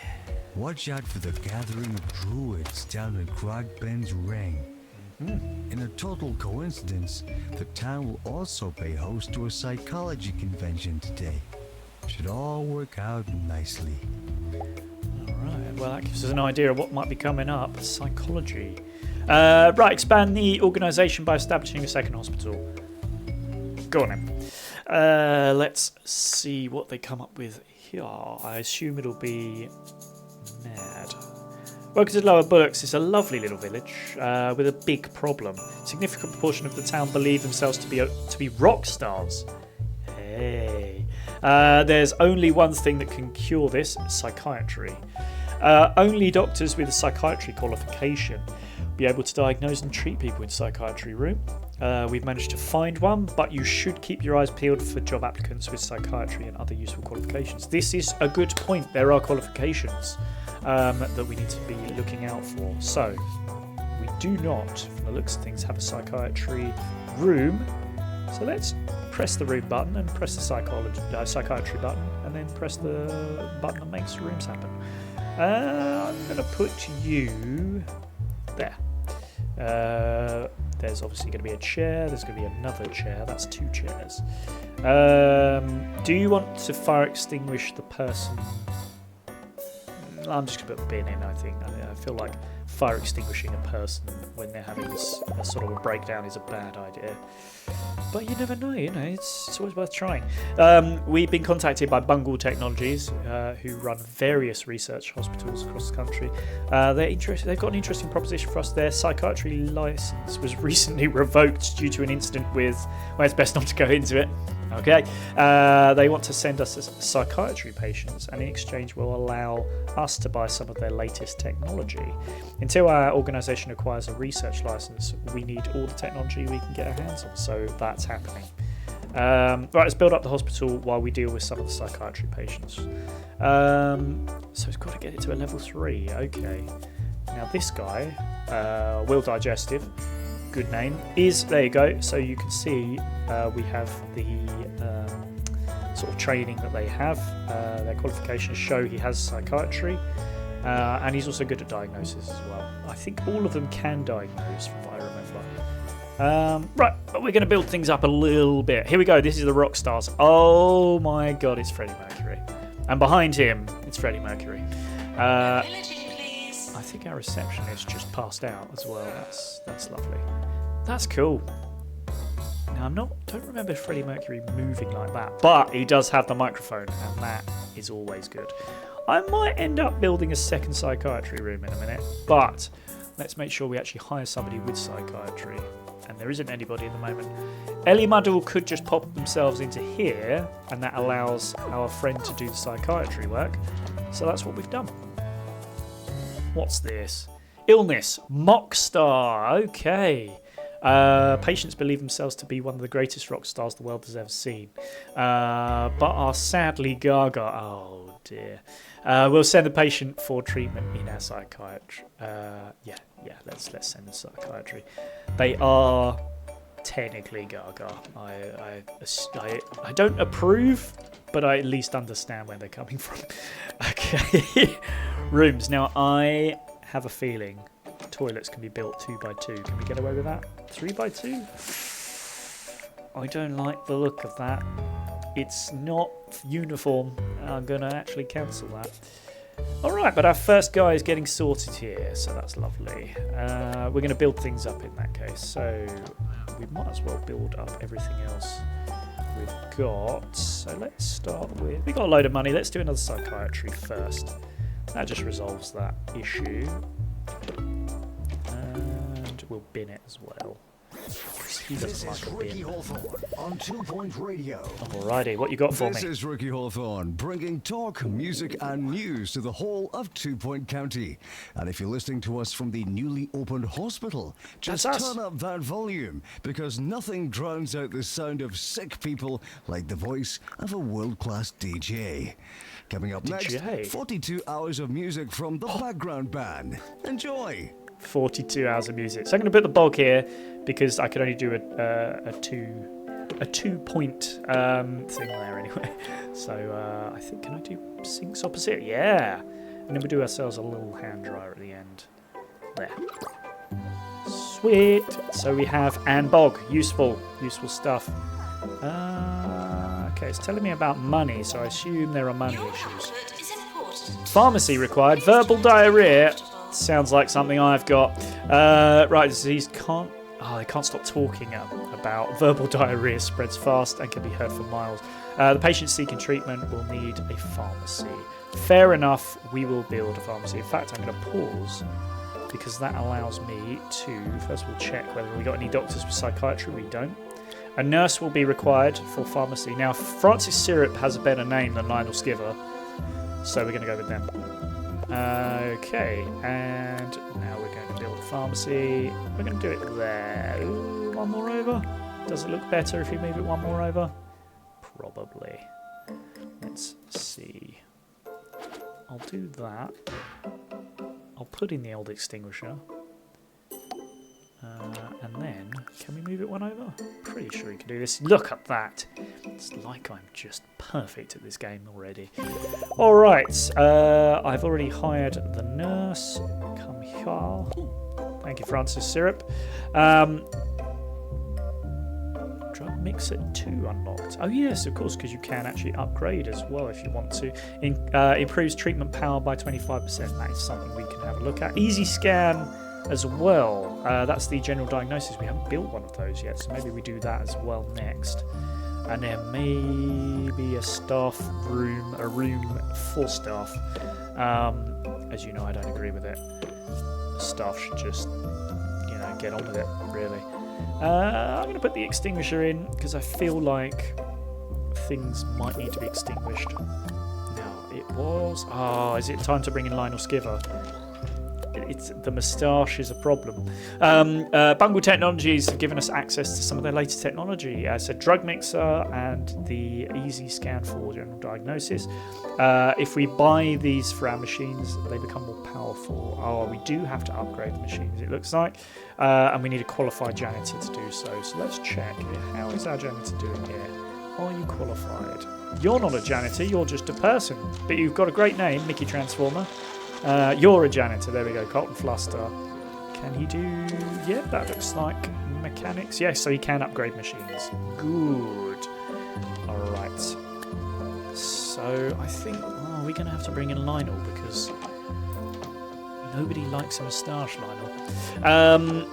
watch out for the gathering of druids down at Grogben's Ring. In a total coincidence, the town will also pay host to a psychology convention today. Should all work out nicely. Alright, well that gives us an idea of what might be coming up. Psychology. Right, expand the organisation by establishing a second hospital. Go on then. Let's see what they come up with here. I assume it'll be mad. Welcome to Lower Bullocks. It's a lovely little village with a big problem. A significant proportion of the town believe themselves to be rock stars. Hey. There's only one thing that can cure this: psychiatry. Only doctors with a psychiatry qualification will be able to diagnose and treat people in psychiatry room. We've managed to find one, but you should keep your eyes peeled for job applicants with psychiatry and other useful qualifications. This is a good point. There are qualifications that we need to be looking out for. So, we do not, from the looks of things, have a psychiatry room. So let's press the room button and press the psychiatry button, and then press the button that makes the rooms happen. I'm going to put you there. There's obviously going to be a chair. There's going to be another chair. That's 2 chairs. Do you want to fire extinguish the person? I'm just going to put a bin in, I think. I feel like fire extinguishing a person when they're having a sort of a breakdown is a bad idea. But you never know, it's always worth trying. We've been contacted by Bungle Technologies, who run various research hospitals across the country. They're interested. They've got an interesting proposition for us. Their psychiatry license was recently revoked due to an incident with, well, it's best not to go into it. Okay. They want to send us psychiatry patients, and in exchange will allow us to buy some of their latest technology. Until our organisation acquires a research license, we need all the technology we can get our hands on, so that's happening. Right, let's build up the hospital while we deal with some of the psychiatry patients. So it's got to get it to a level 3. Okay. Now this guy, Will Digestive, good name, is, there you go, so you can see we have the sort of training that they have. Their qualifications show he has psychiatry, and he's also good at diagnosis as well. I think all of them can diagnose, from what I remember. Right, but we're going to build things up a little bit. Here we go, this is the rock stars. Oh my god, it's Freddie Mercury. And behind him, it's Freddie Mercury. Pillaging, please. I think our receptionist just passed out as well. That's lovely. That's cool. Now don't remember Freddie Mercury moving like that, but he does have the microphone, and that is always good. I might end up building a second psychiatry room in a minute, but let's make sure we actually hire somebody with psychiatry, and there isn't anybody at the moment. Ellie Muddle could just pop themselves into here, and that allows our friend to do the psychiatry work. So that's what we've done. What's this? Illness. Mockstar. Okay. Patients believe themselves to be one of the greatest rock stars the world has ever seen, but are sadly gaga. Oh dear. We'll send the patient for treatment in our psychiatry. Let's send the psychiatry. They are technically gaga. I don't approve, but I at least understand where they're coming from. Okay. Rooms. Now I have a feeling toilets can be built 2 by 2. Can we get away with that? 3 by 2? I don't like the look of that. It's not uniform. I'm going to actually cancel that. Alright, but our first guy is getting sorted here, so that's lovely. We're going to build things up in that case, so we might as well build up everything else we've got. So let's start with... We've got a load of money. Let's do another psychiatry first. That just resolves that issue. And we'll bin it as well. He doesn't like a bin. On 2 Point Radio. Alrighty, what you got for This me? is Ricky Hawthorne, bringing talk, music, and news to the whole of 2 Point County. And if you're listening to us from the newly opened hospital, just That's us. turn up that volume, because nothing drowns out the sound of sick people like the voice of a world-class DJ. Coming up next, DJ? 42 hours of music from the background band. Enjoy! 42 hours of music. So I'm going to put the bulk here because I could only do a 2 point thing there anyway. So I think, can I do sinks opposite? Yeah. And then we'll do ourselves a little hand dryer at the end. There. Sweet. So we have and bog. Useful stuff. Okay, it's telling me about money, so I assume there are money Your issues. pamphlet is important. Pharmacy required. Verbal diarrhea. Sounds like something I've got. Right, disease can't. Oh, they can't stop talking about verbal diarrhea spreads fast and can be heard for miles. The patient seeking treatment will need a pharmacy. Fair enough. We will build a pharmacy. In fact, I'm going to pause because that allows me to first of all check whether we got any doctors for psychiatry. We don't. A nurse will be required for pharmacy. Now, Francis Syrup has a better name than Lionel Skiver, so we're going to go with them. Okay, and now we're going to build a pharmacy. We're going to do it there. Ooh, one more over. Does it look better if you move it one more over? Probably. Let's see. I'll do that. I'll put in the old extinguisher. And then, can we move it one over? Pretty sure you can do this. Look at that. It's like I'm just perfect at this game already. Alright, I've already hired the nurse. Come here. Thank you, Francis Syrup. Drug mixer 2 unlocked. Oh yes, of course, because you can actually upgrade as well if you want to. Improves treatment power by 25%. That is something we can have a look at. Easy scan as well. That's the general diagnosis. We haven't built one of those yet, so maybe we do that as well next. And then maybe a staff room, a room for staff. As you know, I don't agree with it. Staff should just, get on with it, really. I'm going to put the extinguisher in because I feel like things might need to be extinguished. Now, it was... is it time to bring in Lionel Skiver? It's the moustache is a problem. Bungle Technologies have given us access to some of their latest technology. So drug mixer and the easy scan for general diagnosis. If we buy these for our machines, they become more powerful. We do have to upgrade the machines, it looks like. And we need a qualified janitor to do so. So let's check. How is our janitor doing here? Are you qualified? You're not a janitor, you're just a person. But you've got a great name, Mickey Transformer. You're a janitor. There we go. Colton Fluster. Can he do... Yeah, that looks like mechanics. Yes, so he can upgrade machines. Good. Alright. So, I think... we're going to have to bring in Lionel because nobody likes a moustache, Lionel.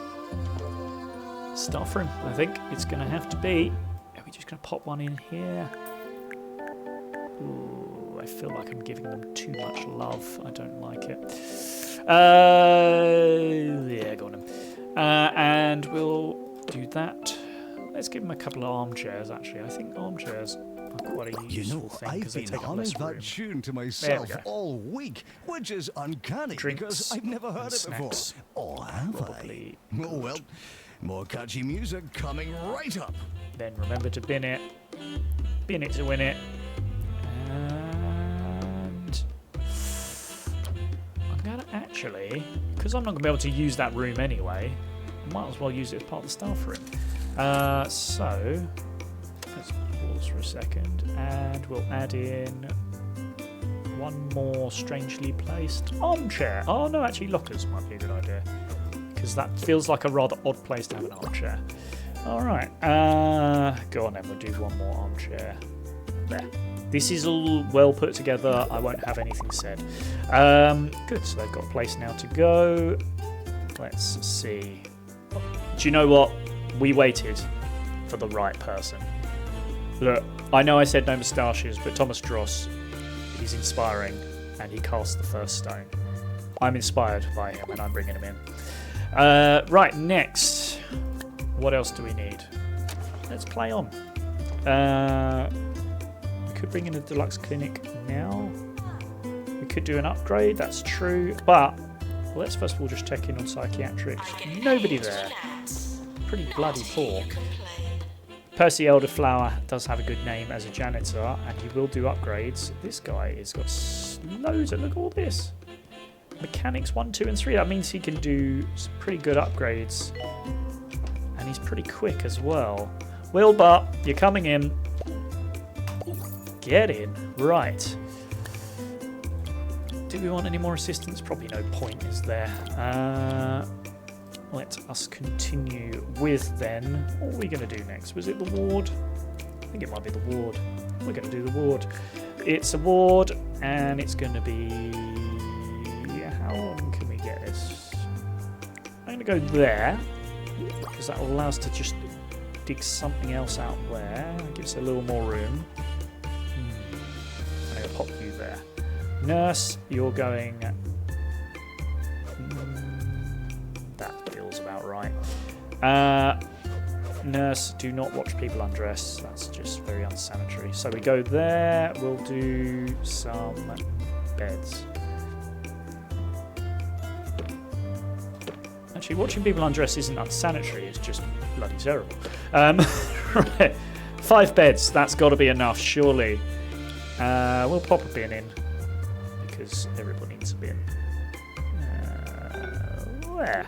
Staff room, I think it's going to have to be. Are we just going to pop one in here? Ooh. I feel like I'm giving them too much love. I don't like it. Yeah, go on then. And we'll do that. Let's give them a couple of armchairs, actually. I think armchairs quite a You useful know, thing I've because they been take up humming less that room. tune to There we myself go. all week, which is uncanny Drinks because I've never heard and it before. snacks. Or have Probably I? Oh well, more catchy music coming right up. Then remember to bin it. Bin it to win it. And I'm going to actually, because I'm not going to be able to use that room anyway, I might as well use it as part of the staff room. So let's pause for a second and we'll add in one more strangely placed armchair. Oh no, actually lockers might be a good idea because that feels like a rather odd place to have an armchair. Alright, go on then, we'll do one more armchair. There. This is all well put together, I won't have anything said. Good, so they've got a place now to go. Let's see. Do you know what? We waited for the right person. Look, I know I said no moustaches, but Thomas Dross, he's inspiring and he cast the first stone. I'm inspired by him and I'm bringing him in. Right, next. What else do we need? Let's play on. We could bring in a deluxe clinic now. We could do an upgrade, that's true. But let's first of all just check in on psychiatrics. Nobody there. Pretty bloody poor. Percy Elderflower does have a good name as a janitor and he will do upgrades. This guy has got loads of, look at all this. Mechanics 1, 2 and 3. That means he can do some pretty good upgrades. And he's pretty quick as well. Wilbur, you're coming in. Get in. Right. Do we want any more assistance? Probably no point, is there? Let us continue with then. What are we going to do next? Was it the ward? I think it might be the ward. We're going to do the ward. It's a ward, and it's going to be... How long can we get this? I'm going to go there, because that will allow us to just dig something else out there. It gives us a little more room. I'm going to pop you there. Nurse, you're going... That feels about right. Nurse, do not watch people undress. That's just very unsanitary. So we go there. We'll do some beds. Actually, watching people undress isn't unsanitary. It's just bloody terrible. Right. 5 beds. That's got to be enough, surely. We'll pop a bin in because everyone needs a bin. Where?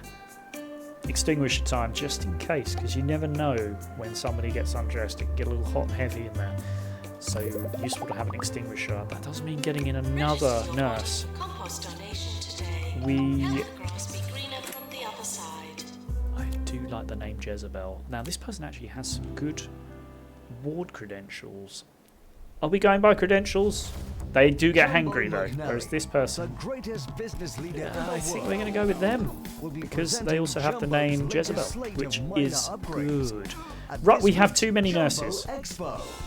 Extinguisher time, just in case, because you never know when somebody gets undressed. It can get a little hot and heavy in there. So useful to have an extinguisher. That doesn't mean getting in another nurse. We... I do like the name Jezebel. Now this person actually has some good ward credentials. Are we going by credentials? They do get hangry though, whereas this person, I think we're going to go with them because they also have the name Jezebel, which is good. Right, we have too many nurses.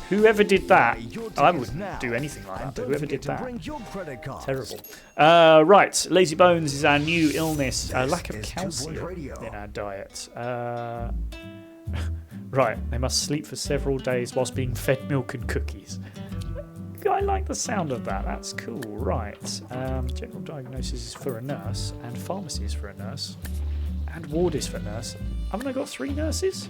Whoever did that, I wouldn't do anything like that, but whoever did that, terrible. Right, lazy bones is our new illness, lack of calcium in our diet. Right, they must sleep for several days whilst being fed milk and cookies. I like the sound of that. That's cool. Right. General diagnosis is for a nurse, and pharmacy is for a nurse, and ward is for a nurse. Haven't I got 3 nurses?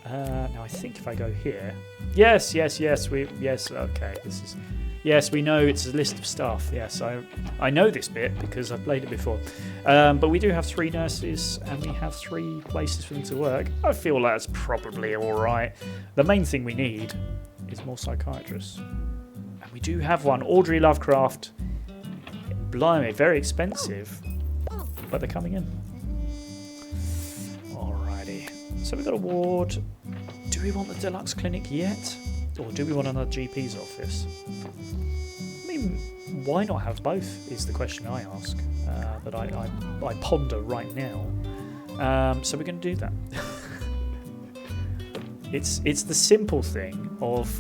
Now I think if I go here, yes. Okay. This is. Yes, we know it's a list of staff. Yes, I know this bit because I've played it before. But we do have 3 nurses and we have 3 places for them to work. I feel that's probably all right. The main thing we need is more psychiatrists. And we do have one, Audrey Lovecraft. Blimey, very expensive, but they're coming in. Alrighty. So we've got a ward. Do we want the deluxe clinic yet? Or do we want another GP's office? I mean, why not have both is the question I ask, that I ponder right now. So we're going to do that. It's the simple thing of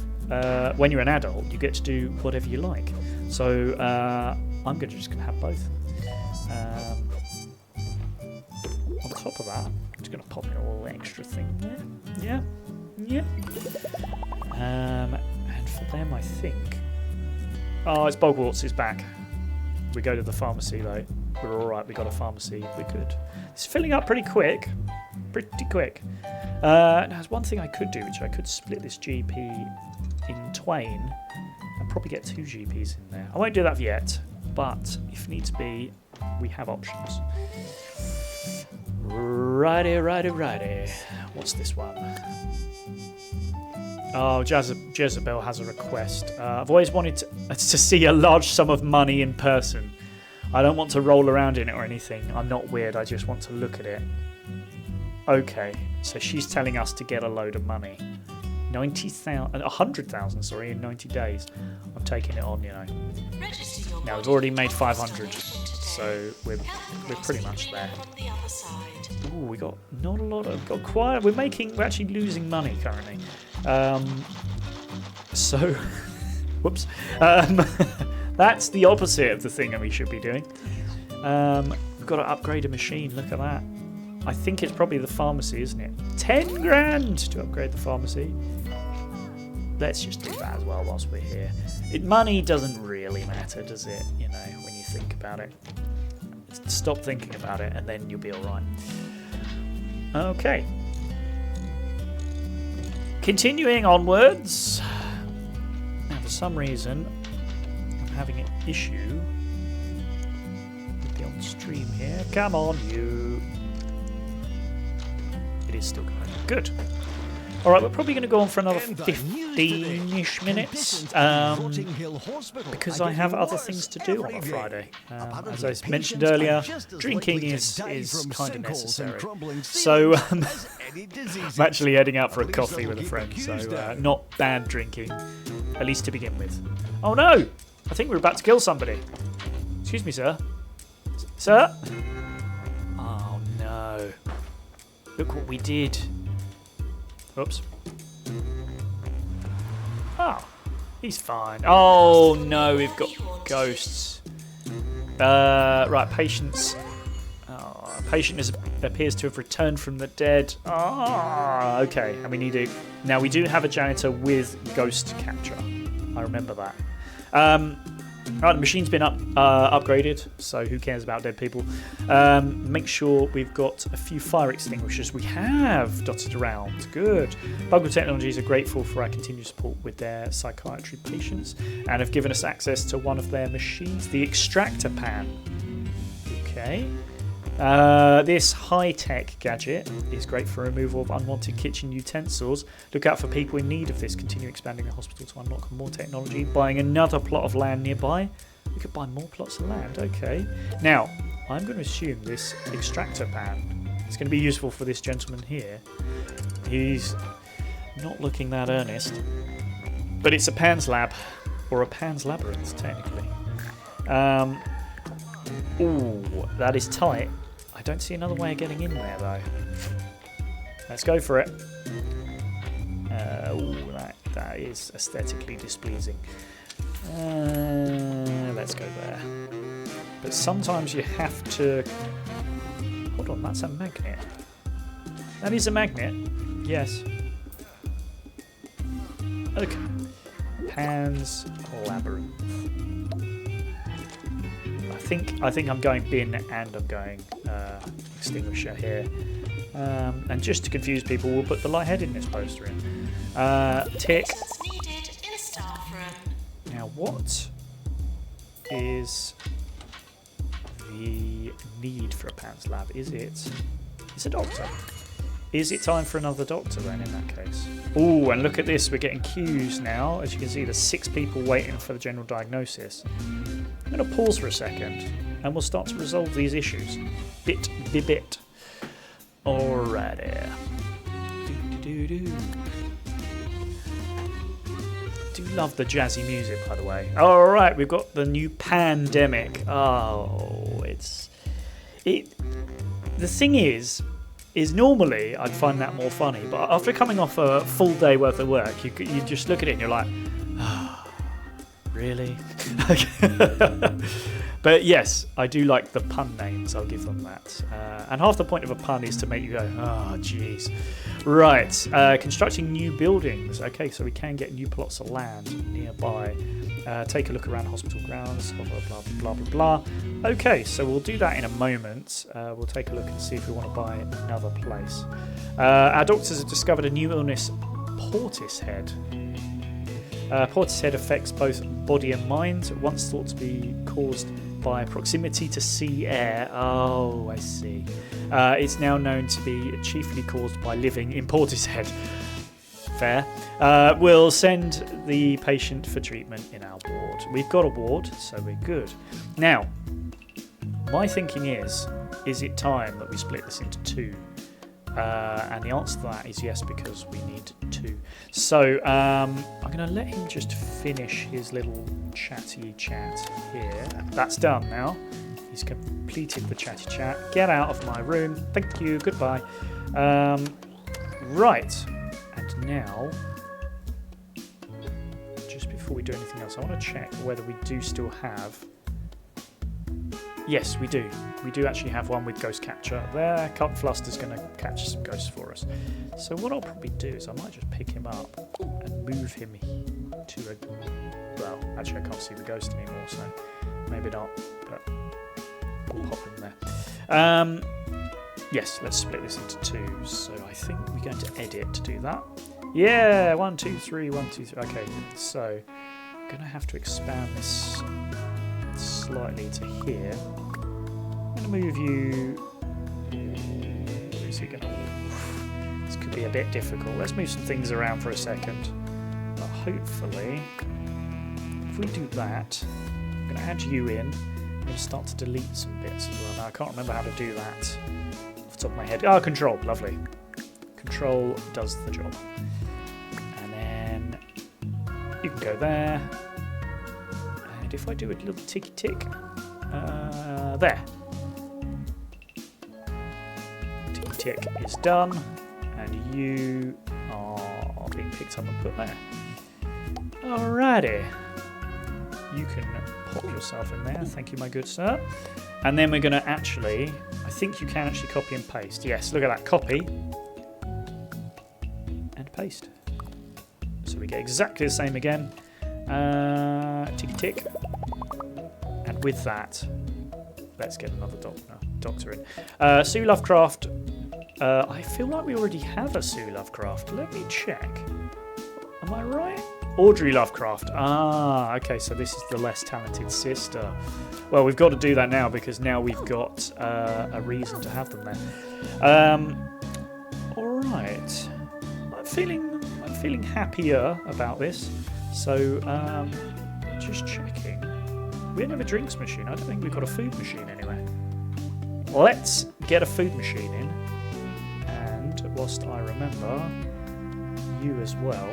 when you're an adult, you get to do whatever you like. So I'm just going to have both. On top of that, I'm just going to pop in a little extra thing there. Yeah. And for them, I think. Oh, it's Bogwarts is back. We go to the pharmacy, though. We're all right. We got a pharmacy. We're good. It's filling up pretty quick. Pretty quick. Now, there's one thing I could do, which I could split this GP in twain and probably get 2 GPs in there. I won't do that yet, but if needs be, we have options. Righty. What's this one? Oh, Jezebel has a request. I've always wanted to see a large sum of money in person. I don't want to roll around in it or anything. I'm not weird. I just want to look at it. Okay, so she's telling us to get a load of money. 100,000, sorry, in 90 days. I'm taking it on, you know. Now we've already made 500, so we're pretty much there. Ooh, we got not a lot of. Got quite. We're actually losing money currently. So, whoops. That's the opposite of the thing that we should be doing. We've got to upgrade a machine. Look at that. I think it's probably the pharmacy, isn't it? 10 grand to upgrade the pharmacy. Let's just do that as well whilst we're here. Money doesn't really matter, does it? You know, when you think about it. Stop thinking about it and then you'll be alright. Okay. Continuing onwards. Now, for some reason, I'm having an issue with the on stream here. Come on, you. It is still going. Good. Alright, we're probably going to go on for another 15-ish minutes because I have other things to do on a Friday. As I mentioned earlier, drinking is kind of necessary. So I'm actually heading out for a coffee with a friend, so not bad drinking, at least to begin with. Oh no! I think we're about to kill somebody. Excuse me, sir. Sir? Oh no. Look what we did. Oops. Oh, he's fine. Oh no, we've got ghosts. Right, patients. Oh, patient appears to have returned from the dead. Oh, okay. And we need to. Now we do have a janitor with ghost capture. I remember that. Right, the machine's been upgraded, so who cares about dead people? Make sure we've got a few fire extinguishers. We have dotted around. Good. Bugwell Technologies are grateful for our continued support with their psychiatry patients and have given us access to one of their machines, the extractor pan. Okay. This high-tech gadget is great for removal of unwanted kitchen utensils. Look out for people in need of this. Continue expanding the hospital to unlock more technology. Buying another plot of land nearby. We could buy more plots of land. Okay. Now, I'm going to assume this extractor pan is going to be useful for this gentleman here. He's not looking that earnest. But it's a Pan's Lab. Or a Pan's Labyrinth, technically. Ooh, that is tight. I don't see another way of getting in there, though. Let's go for it. That is aesthetically displeasing. Let's go there. But sometimes you have to... Hold on, that's a magnet. That is a magnet. Yes. Okay. Pan's Labyrinth. I think I'm going bin and I'm going extinguisher here. And just to confuse people, we'll put the lightheadedness poster in. Tick. Needed in staff room. Now, what is the need for a Pan's Lab? Is it? It's a doctor. Is it time for another doctor then? In that case. Oh, and look at this. We're getting queues now. As you can see, there's 6 people waiting for the general diagnosis. I'm going to pause for a second and we'll start to resolve these issues bit by bit. Alrighty. Do love the jazzy music, by the way. Alright, we've got the new Pandemic. Oh, the thing is normally I'd find that more funny, but after coming off a full day worth of work, you just look at it and you're like, oh, really? But yes, I do like the pun names. I'll give them that. And half the point of a pun is to make you go, oh, jeez. Right, constructing new buildings. Okay, so we can get new plots of land nearby. Take a look around hospital grounds, blah, blah, blah, blah, blah, blah. Okay, so we'll do that in a moment. We'll take a look and see if we want to buy another place. Our doctors have discovered a new illness, Portishead. Portishead affects both body and mind, once thought to be caused by proximity to sea air. Oh, I see. It's now known to be chiefly caused by living in Portishead. Fair. We'll send the patient for treatment in our ward. We've got a ward, so we're good. Now, my thinking is it time that we split this into two? And the answer to that is yes, because we need two. So I'm going to let him just finish his little chatty chat here. That's done now. He's completed the chatty chat. Get out of my room. Thank you. Goodbye. Right. And now, just before we do anything else, I want to check whether we do still have... Yes, we do. We do actually have one with ghost capture. There, Cup Fluster's going to catch some ghosts for us. So what I'll probably do is I might just pick him up and move him to a... Well, actually I can't see the ghost anymore, so maybe not, but we'll pop him there. Yes, let's split this into two. So I think we're going to edit to do that. Yeah, 1, 2, 3, 1, 2, 3. Okay, so I'm going to have to expand this slightly to here. I'm going to move you... Where is he going to... This could be a bit difficult. Let's move some things around for a second. But hopefully, if we do that, I'm going to add you in. I'm going to start to delete some bits as well. Now, I can't remember how to do that off the top of my head. Oh, Control. Lovely. Control does the job. And then you can go there. And if I do a little ticky tick, there. Ticky tick is done. And you are being picked up and put there. Alrighty. You can pop yourself in there. Thank you, my good sir. And then we're going to actually... I think you can actually copy and paste. Yes, look at that. Copy. And paste. So we get exactly the same again. Ticky tick. And with that, let's get another doctor in. Sue Lovecraft. I feel like we already have a Sue Lovecraft. Let me check. Am I right? Audrey Lovecraft. Ah, okay, so this is the less talented sister. Well, we've got to do that now because now we've got a reason to have them there. All right. I'm feeling happier about this. So, just checking. We don't have a drinks machine. I don't think we've got a food machine anywhere. Let's get a food machine in. And whilst I remember you as well,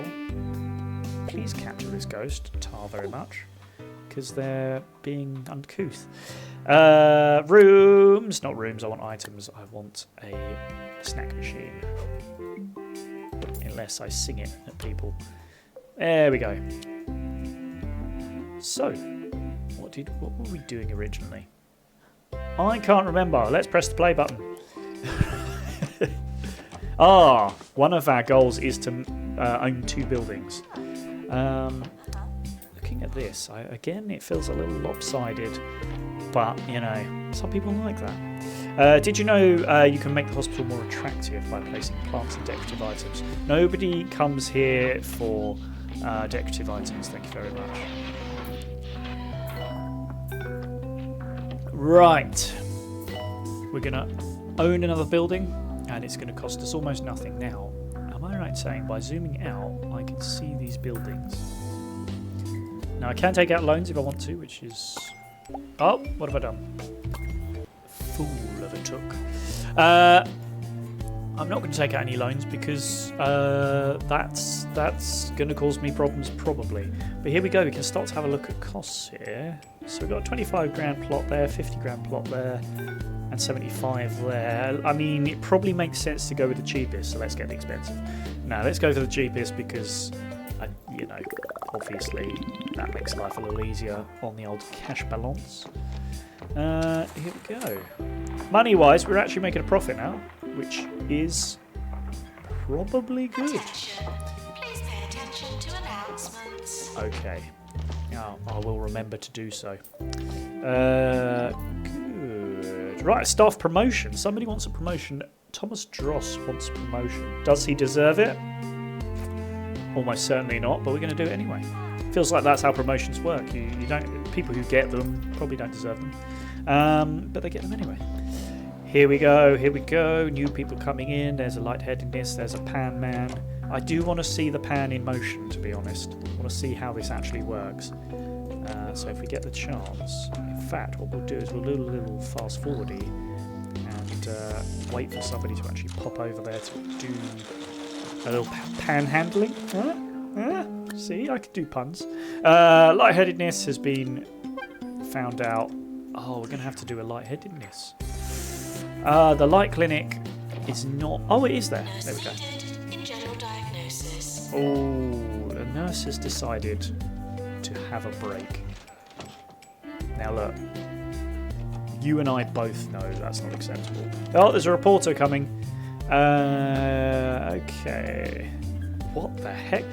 please capture this ghost, Tar, very much, because they're being uncouth. Rooms, not rooms, I want items. I want a snack machine. Unless I sing it at people. There we go. So, what were we doing originally? I can't remember. Let's press the play button. One of our goals is to own 2 buildings. Looking at this, again, it feels a little lopsided, but, you know, some people like that. Did you know you can make the hospital more attractive by placing plants and decorative items? Nobody comes here for decorative items, thank you very much. Right. We're going to own another building, and it's going to cost us almost nothing now. Am I right in saying by zooming out, I can see these buildings? Now, I can take out loans if I want to, which is... Oh, what have I done? Fool of a took. I'm not going to take out any loans because that's going to cause me problems probably. But here we go. We can start to have a look at costs here. So we've got a 25 grand plot there, 50 grand plot there, and 75 there. I mean, it probably makes sense to go with the cheapest, so let's get the expensive. Now, let's go for the cheapest because And, obviously that makes life a little easier on the old cash balance. Here we go. Money-wise, we're actually making a profit now, which is probably good. Attention. Please pay attention to announcements. Okay. Now, I will remember to do so. Good. Right, staff promotion. Somebody wants a promotion. Thomas Dross wants a promotion. Does he deserve it? Almost certainly not, but we're going to do it anyway. Feels like that's how promotions work. You don't. People who get them probably don't deserve them, but they get them anyway. Here we go. Here we go. New people coming in. There's a lightheadedness. There's a pan man. I do want to see the pan in motion, to be honest. I want to see how this actually works. So if we get the chance, in fact, what we'll do is we'll do a little fast forwardy and wait for somebody to actually pop over there to do a little panhandling. See, I could do puns. Lightheadedness has been found out. Oh, we're going to have to do a lightheadedness. The light clinic is not... Oh, it is there. There we go. In general diagnosis. Oh, the nurse has decided to have a break. Now look, you and I both know that's not acceptable. Oh, there's a reporter coming. Okay. What the heck?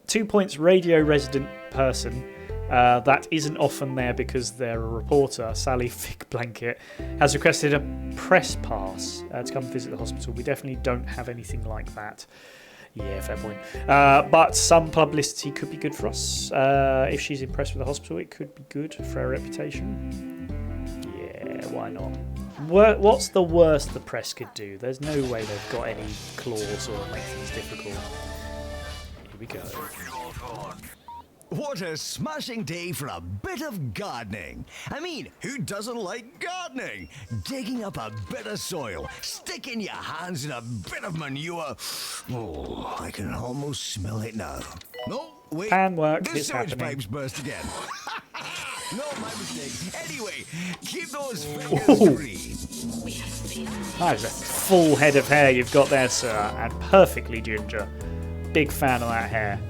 2 points, radio resident person. That isn't often there because they're a reporter. Sally Thick Blanket has requested a press pass to come visit the hospital. We definitely don't have anything like that. Yeah, fair point. But some publicity could be good for us. If she's impressed with the hospital, it could be good for her reputation. Yeah, why not? What's the worst the press could do? There's no way they've got any claws or make things difficult. Here we go. What a smashing day for a bit of gardening. I mean, who doesn't like gardening? Digging up a bit of soil, sticking your hands in a bit of manure. Oh, I can almost smell it now. No, wait. Pan work this is sewage happening. pipe's burst again. No, my mistake. Anyway, keep those fingers green. That is a full head of hair you've got there, sir, and perfectly ginger. Big fan of that hair.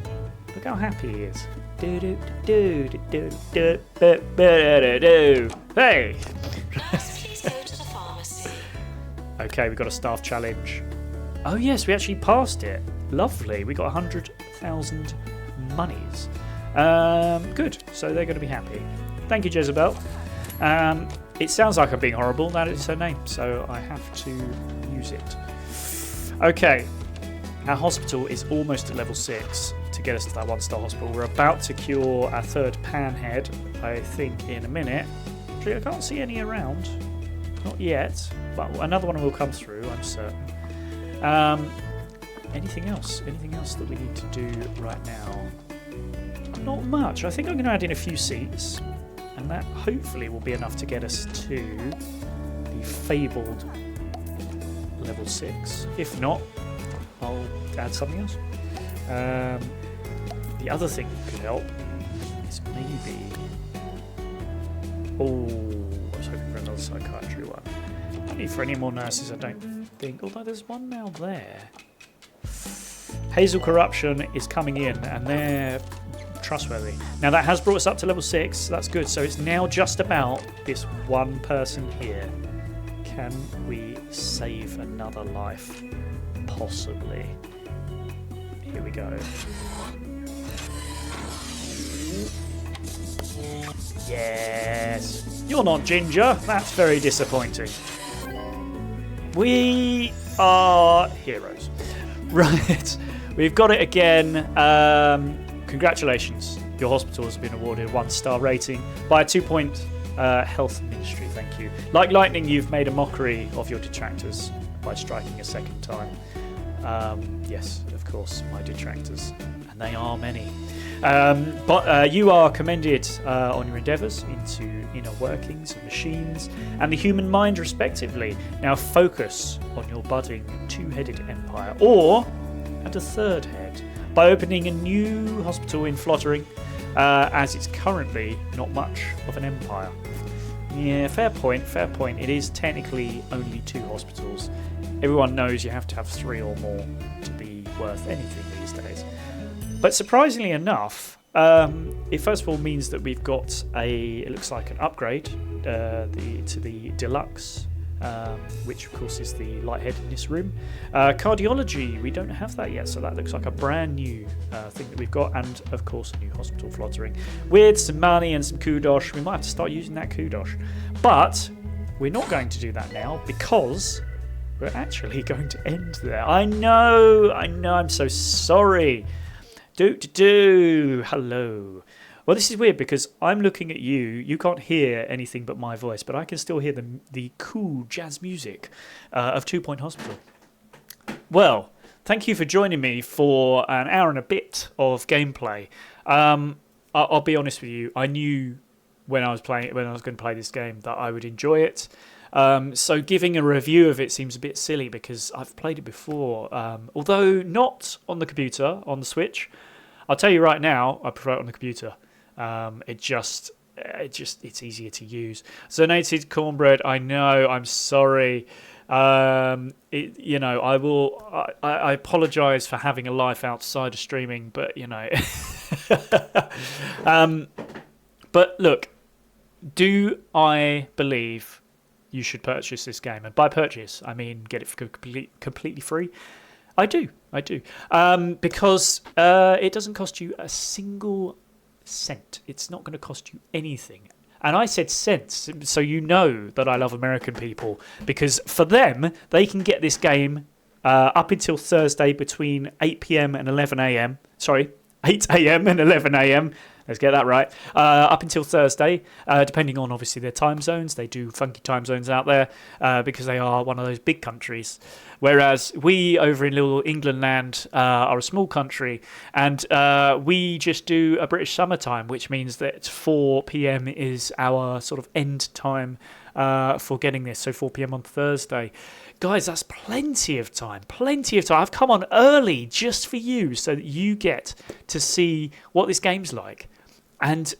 Look how happy he is. Hey! Please go to the pharmacy. Okay, we've got a staff challenge. Oh yes, we actually passed it. Lovely. We got 100,000 monies. Good. So they're going to be happy. Thank you, Jezebel. It sounds like I'm being horrible. That is her name, so I have to use it. Okay. Our hospital is almost at level 6 to get us to that 1-star hospital. We're about to cure our 3rd pan head, I think, in a minute. Actually, I can't see any around. Not yet, but another one will come through, I'm certain. Anything else? Anything else that we need to do right now? Not much. I think I'm going to add in a few seats, and that hopefully will be enough to get us to the fabled level 6. If not, I'll add something else. The other thing that could help is maybe... Oh, I was hoping for another psychiatry one. Not need for any more nurses, I don't think. Although there's one now there. Hazel Corruption is coming in, and they're trustworthy. Now that has brought us up to level 6. So that's good. So it's now just about this one person here. Can we save another life? Possibly. Here we go. Yes. You're not ginger. That's very disappointing. We are heroes. Right. We've got it again. Congratulations. Your hospital has been awarded a 1-star rating by a 2-point health ministry. Thank you. Like lightning, you've made a mockery of your detractors by striking a second time. Yes, of course, my detractors, and they are many. But you are commended on your endeavours into inner workings of machines and the human mind, respectively. Now focus on your budding 2-headed empire, or at a 3rd head, by opening a new hospital in Flottering, as it's currently not much of an empire. Yeah, fair point, fair point. It is technically only 2 hospitals. Everyone knows you have to have 3 or more to be worth anything these days. But surprisingly enough, it first of all means that we've got it looks like an upgrade to the deluxe, which of course is the lightheadedness room. Cardiology, we don't have that yet, so that looks like a brand new thing that we've got, and of course a new hospital flottering with some money and some kudosh. We might have to start using that kudosh, but we're not going to do that now because we're actually going to end there. I know, I'm so sorry. Hello. Well, this is weird because I'm looking at you. You can't hear anything but my voice, but I can still hear the cool jazz music of 2 Point Hospital. Well, thank you for joining me for an hour and a bit of gameplay. I'll be honest with you. I knew when I was going to play this game that I would enjoy it. So giving a review of it seems a bit silly because I've played it before, although not on the computer, on the Switch. I'll tell you right now, I prefer it on the computer. It's easier to use. Zonated Cornbread, I know, I'm sorry. I apologise for having a life outside of streaming, but but look, do I believe you should purchase this game? And by purchase, I mean get it for completely free. I do. Because it doesn't cost you a single cent. It's not going to cost you anything. And I said cents, so you know that I love American people, because for them, they can get this game up until Thursday between 8 p.m. and 11 a.m. Sorry, 8 a.m. and 11 a.m. Let's get that right. Up until Thursday, depending on obviously their time zones. They do funky time zones out there because they are one of those big countries. Whereas we over in little England land are a small country, and we just do a British summertime, which means that 4 p.m. is our sort of end time for getting this. So 4 p.m. on Thursday. Guys, that's plenty of time. I've come on early just for you so that you get to see what this game's like. And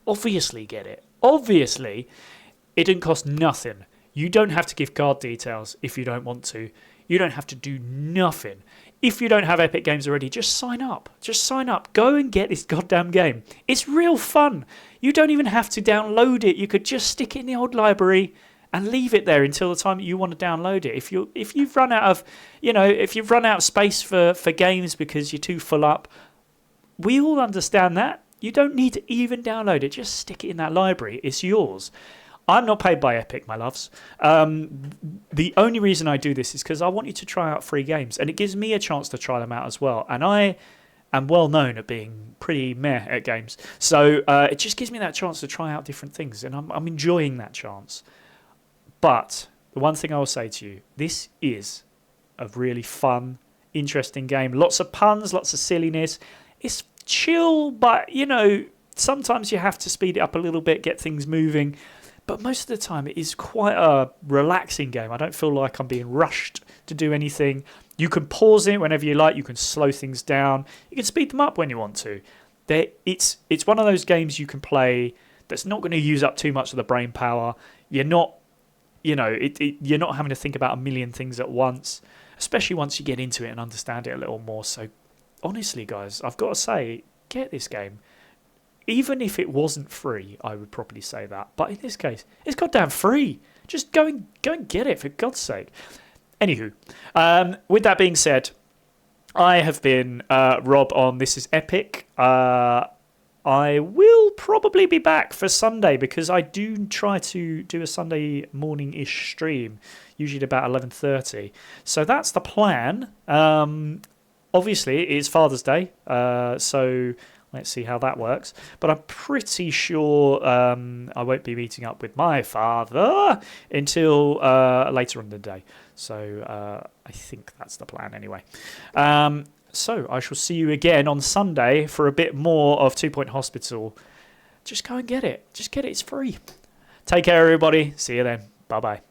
obviously get it. Obviously, it didn't cost nothing. You don't have to give card details if you don't want to. You don't have to do nothing. If you don't have Epic Games already, just sign up. Go and get this goddamn game. It's real fun. You don't even have to download it. You could just stick it in the old library and leave it there until the time that you want to download it. If you've run out of, if you've run out of space for games because you're too full up, we all understand that. You don't need to even download it. Just stick it in that library. It's yours. I'm not paid by Epic, my loves. The only reason I do this is because I want you to try out free games, and it gives me a chance to try them out as well. And I am well known at being pretty meh at games, so it just gives me that chance to try out different things, and I'm enjoying that chance. But the one thing I will say to you, this is a really fun, interesting game. Lots of puns, lots of silliness. It's chill, but sometimes you have to speed it up a little bit, get things moving. But most of the time, it is quite a relaxing game. I don't feel like I'm being rushed to do anything. You can pause it whenever you like. You can slow things down. You can speed them up when you want to. It's one of those games you can play that's not going to use up too much of the brain power. You're not, you're not having to think about a million things at once, especially once you get into it and understand it a little more. So honestly, guys, I've got to say, get this game. Even if it wasn't free, I would probably say that. But in this case, it's goddamn free. Just go and get it, for God's sake. Anywho, with that being said, I have been Rob on This Is Epic. I will probably be back for Sunday because I do try to do a Sunday morning-ish stream, usually at about 11:30. So that's the plan. Obviously, it is Father's Day, so let's see how that works. But I'm pretty sure I won't be meeting up with my father until later in the day. So I think that's the plan anyway. So I shall see you again on Sunday for a bit more of 2 Point Hospital. Just go and get it. Just get it. It's free. Take care, everybody. See you then. Bye-bye.